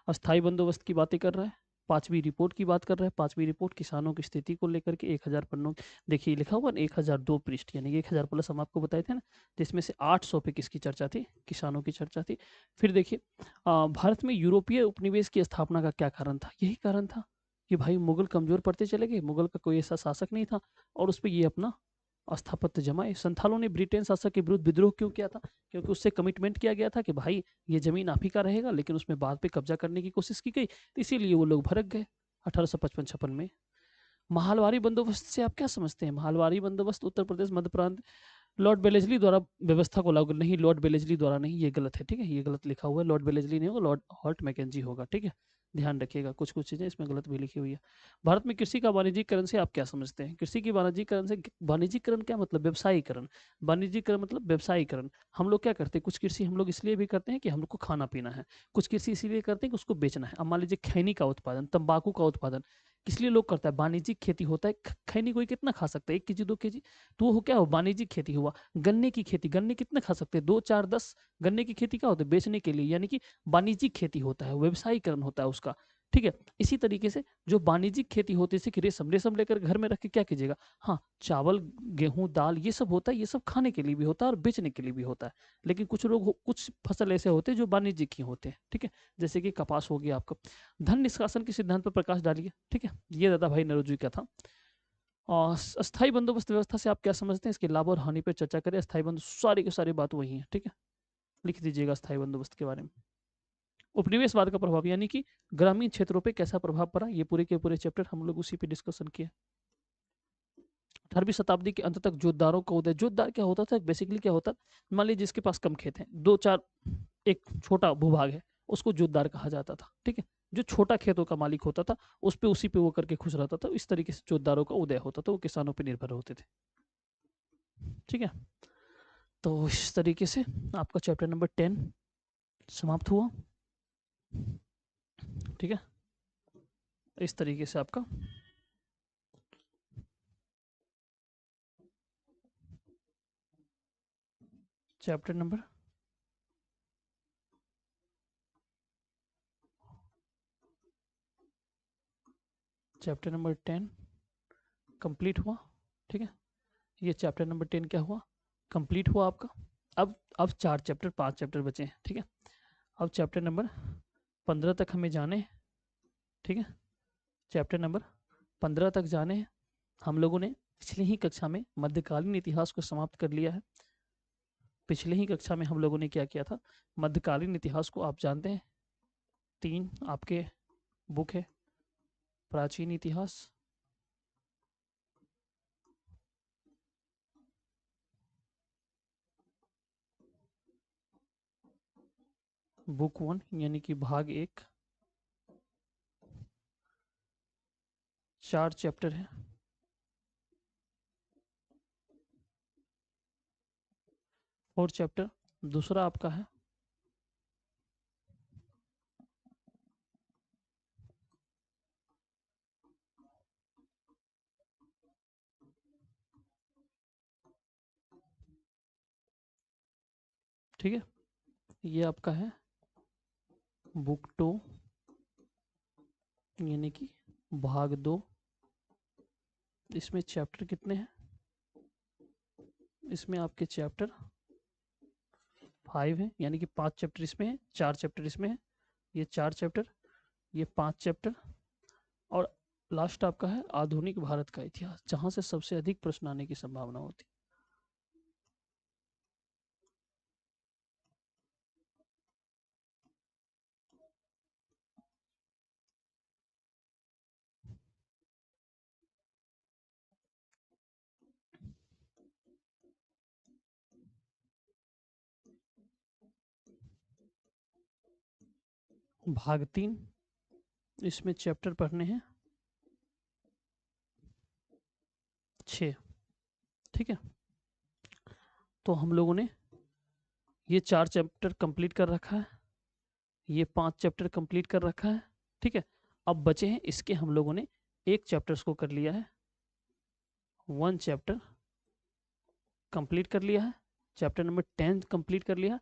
अस्थाई बंदोबस्त की बातें कर रहा है, पांचवी रिपोर्ट की बात कर रहा है, पांचवी रिपोर्ट किसानों की स्थिति को लेकर के 1000 पन्नों, देखिए लिखा हुआ 1002 पृष्ठ, यानी 1000 प्लस हम आपको बताए थे ना, जिसमें से 800 पे किसकी चर्चा थी? किसानों की चर्चा थी। फिर देखिए, भारत में यूरोपीय उपनिवेश की स्थापना का क्या कारण था? यही कारण था कि भाई मुगल कमजोर पड़ते चले गए, मुगल का कोई ऐसा शासक नहीं था, और उस पर ये अपना स्थापत्य जमाए। संथालों ने ब्रिटेन शासक के विरुद्ध विद्रोह क्यों किया था? क्योंकि उससे कमिटमेंट किया गया था कि भाई ये जमीन आप ही का रहेगा, लेकिन उसमें बाद पे कब्जा करने की कोशिश की गई, तो इसीलिए वो लोग भड़क गए 1855-56 में। महालवारी बंदोबस्त से आप क्या समझते हैं? महालवारी बंदोबस्त उत्तर प्रदेश, मध्य प्रांत, लॉर्ड बेलेजली द्वारा व्यवस्था को लागू नहीं, लॉर्ड बेलेजली द्वारा नहीं, ये गलत है, ठीक है, ये गलत लिखा हुआ है, लॉर्ड बेलेजली नहीं होगा, लॉर्ड हॉर्ट मैकेंजी होगा, ठीक है, ध्यान रखिएगा, कुछ कुछ चीजें इसमें गलत भी लिखी हुई है। भारत में कृषि का वाणिज्यीकरण से आप क्या समझते हैं? कृषि की वाणिज्यीकरण से, वाणिज्यीकरण क्या मतलब? व्यवसायीकरण। वाणिज्यीकरण मतलब व्यवसायीकरण। हम लोग क्या करते हैं, कुछ कृषि हम लोग इसलिए भी करते हैं कि हम लोग को खाना पीना है, कुछ कृषि इसीलिए करते हैं कि उसको बेचना है। अब मान लीजिए खैनी का उत्पादन, तंबाकू का उत्पादन किस लिए लोग करता है? वाणिज्यिक खेती होता है। खैनी कोई कितना खा सकता है? 1 केजी 2 केजी, तो वो क्या हो? वाणिज्यिक खेती हुआ। गन्ने की खेती, गन्ने कितने खा सकते हैं? 2 4 10। गन्ने की खेती क्या होता है? बेचने के लिए, यानी कि वाणिज्यिक खेती होता है, व्यवसायीकरण होता है उसका, ठीक है। इसी तरीके से जो वाणिज्यिक खेती होती है, जैसे रेशम, रेशम लेकर घर में रख के क्या कीजिएगा? हाँ, चावल, गेहूं, दाल, ये सब होता है, ये सब खाने के लिए भी होता है और बेचने के लिए भी होता है। लेकिन कुछ लोग, कुछ फसल ऐसे होते हैं जो वाणिज्यिक ही होते हैं, ठीक है, जैसे कि कपास हो गया आपका। धन निष्कासन के सिद्धांत पर प्रकाश डालिए, ठीक है, ये दादा भाई नरोजी का था। और अस्थाई बंदोबस्त व्यवस्था से आप क्या समझते हैं? इसके लाभ और हानि पर चर्चा करें। अस्थाई बंदोबस्त, सारी की सारी बात वही है, ठीक है, लिख दीजिएगा अस्थाई बंदोबस्त के बारे में। उपनिवेशवाद का प्रभाव, यानी कि ग्रामीण क्षेत्रों पे कैसा प्रभाव पड़ा, ये पूरे के पूरे चैप्टर हम लोग उसी पे डिस्कशन किए। 18वीं शताब्दी के अंत तक जोतदारों का उदय। जोतदार क्या होता था? बेसिकली क्या होता, मान लीजिए जिसके पास कम खेत हैं, 2 4, एक छोटा भूभाग है, उसको जोतदार कहा जाता था, ठीक है। जो छोटा खेतों का मालिक होता था, उस पे उसी पे वो करके खुश रहता था। इस तरीके से जोतदारों का उदय होता था, वो किसानों पर निर्भर होते थे, ठीक है। तो इस तरीके से आपका चैप्टर नंबर 10 समाप्त हुआ, ठीक है। इस तरीके से आपका chapter number chapter number 10 complete हुआ, ठीक है। ये चैप्टर नंबर 10 क्या हुआ? कंप्लीट हुआ आपका। अब 4 चैप्टर, 5 चैप्टर बचे हैं, ठीक है। अब चैप्टर नंबर 15 तक हमें जाने हैं, ठीक है। चैप्टर नंबर 15 तक जाने हैं। हम लोगों ने पिछली ही कक्षा में मध्यकालीन इतिहास को समाप्त कर लिया है। पिछले ही कक्षा में हम लोगों ने क्या किया था? मध्यकालीन इतिहास को आप जानते हैं, 3 आपके बुक है, प्राचीन इतिहास, बुक 1 यानी कि भाग 1, 4 चैप्टर है। और चैप्टर दूसरा आपका है ठीक है, ये आपका है बुक 2 यानी कि भाग 2। इसमें चैप्टर कितने हैं? इसमें आपके चैप्टर 5 हैं, यानी कि 5 चैप्टर इसमें है, 4 चैप्टर इसमें है। ये 4 चैप्टर, ये 5 चैप्टर, और लास्ट आपका है आधुनिक भारत का इतिहास, जहां से सबसे अधिक प्रश्न आने की संभावना होती है। भाग 3, इसमें चैप्टर पढ़ने हैं 6। ठीक है, तो हम लोगों ने ये 4 चैप्टर कंप्लीट कर रखा है, ये 5 चैप्टर कंप्लीट कर रखा है। ठीक है, अब बचे हैं इसके, हम लोगों ने एक चैप्टर्स को कर लिया है, 1 चैप्टर कंप्लीट कर लिया है, चैप्टर नंबर 10 कंप्लीट कर लिया।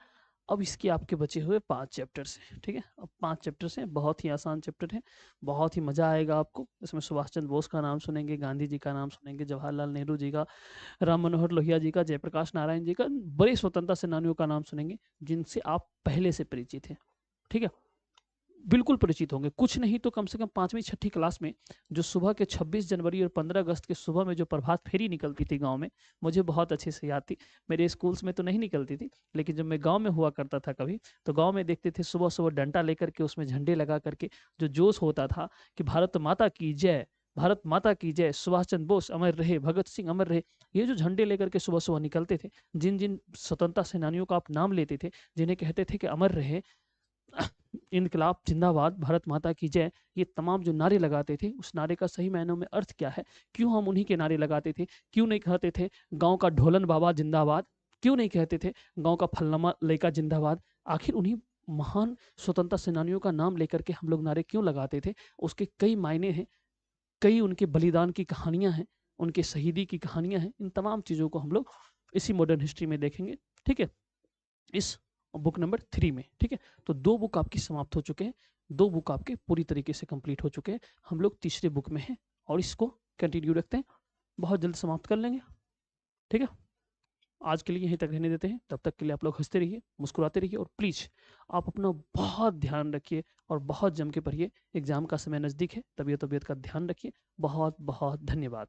अब इसके आपके बचे हुए 5 चैप्टर्स हैं। ठीक है, अब 5 चैप्टर्स हैं, बहुत ही आसान चैप्टर है, बहुत ही मजा आएगा आपको। इसमें सुभाष चंद्र बोस का नाम सुनेंगे, गांधी जी का नाम सुनेंगे, जवाहरलाल नेहरू जी का, राम मनोहर लोहिया जी का, जयप्रकाश नारायण जी का, बड़े स्वतंत्रता सेनानियों का नाम सुनेंगे जिनसे आप पहले से परिचित हैं। ठीक है, बिल्कुल परिचित होंगे, कुछ नहीं तो कम से कम 5वीं 6ठी क्लास में जो सुबह के 26 जनवरी और 15 अगस्त के सुबह में जो प्रभात फेरी निकलती थी गांव में, मुझे बहुत अच्छे से याद थी। मेरे स्कूल्स में तो नहीं निकलती थी, लेकिन जब मैं गांव में हुआ करता था कभी, तो गांव में देखते थे सुबह सुबह डंडा लेकर के उसमें झंडे लगा करके जो जोश होता था कि भारत माता की जय, भारत माता की जय, सुभाष चंद्र बोस अमर रहे, भगत सिंह अमर रहे, ये जो झंडे लेकर के सुबह सुबह निकलते थे, जिन जिन स्वतंत्रता सेनानियों का आप नाम लेते थे, जिन्हें कहते थे कि अमर रहे, इनकलाब जिंदाबाद, भारत माता की जय, ये तमाम जो नारे लगाते थे, उस नारे का सही मायनों में अर्थ क्या है, क्यों हम उन्हीं के नारे लगाते थे, क्यों नहीं कहते थे गांव का ढोलन बाबा जिंदाबाद, क्यों नहीं कहते थे गांव का फलनमा लेका जिंदाबाद, आखिर उन्हीं महान स्वतंत्रता सेनानियों का नाम लेकर के हम लोग नारे क्यों लगाते थे? उसके कई मायने हैं, कई उनके बलिदान की कहानियां हैं, उनके शहीदी की कहानियां हैं। इन तमाम चीज़ों को हम लोग इसी मॉडर्न हिस्ट्री में देखेंगे। ठीक है, इस बुक नंबर 3 में। ठीक है, तो 2 बुक आपकी समाप्त हो चुके हैं, 2 बुक आपके पूरी तरीके से कंप्लीट हो चुके हैं। हम लोग तीसरे बुक में हैं और इसको कंटिन्यू रखते हैं, बहुत जल्द समाप्त कर लेंगे। ठीक है, आज के लिए यहीं तक रहने देते हैं, तब तक के लिए आप लोग हंसते रहिए, मुस्कुराते रहिए, और प्लीज़ आप अपना बहुत ध्यान रखिए और बहुत जम के पढ़िए। एग्जाम का समय नज़दीक है, तबीयत तबीयत का ध्यान रखिए। बहुत बहुत धन्यवाद।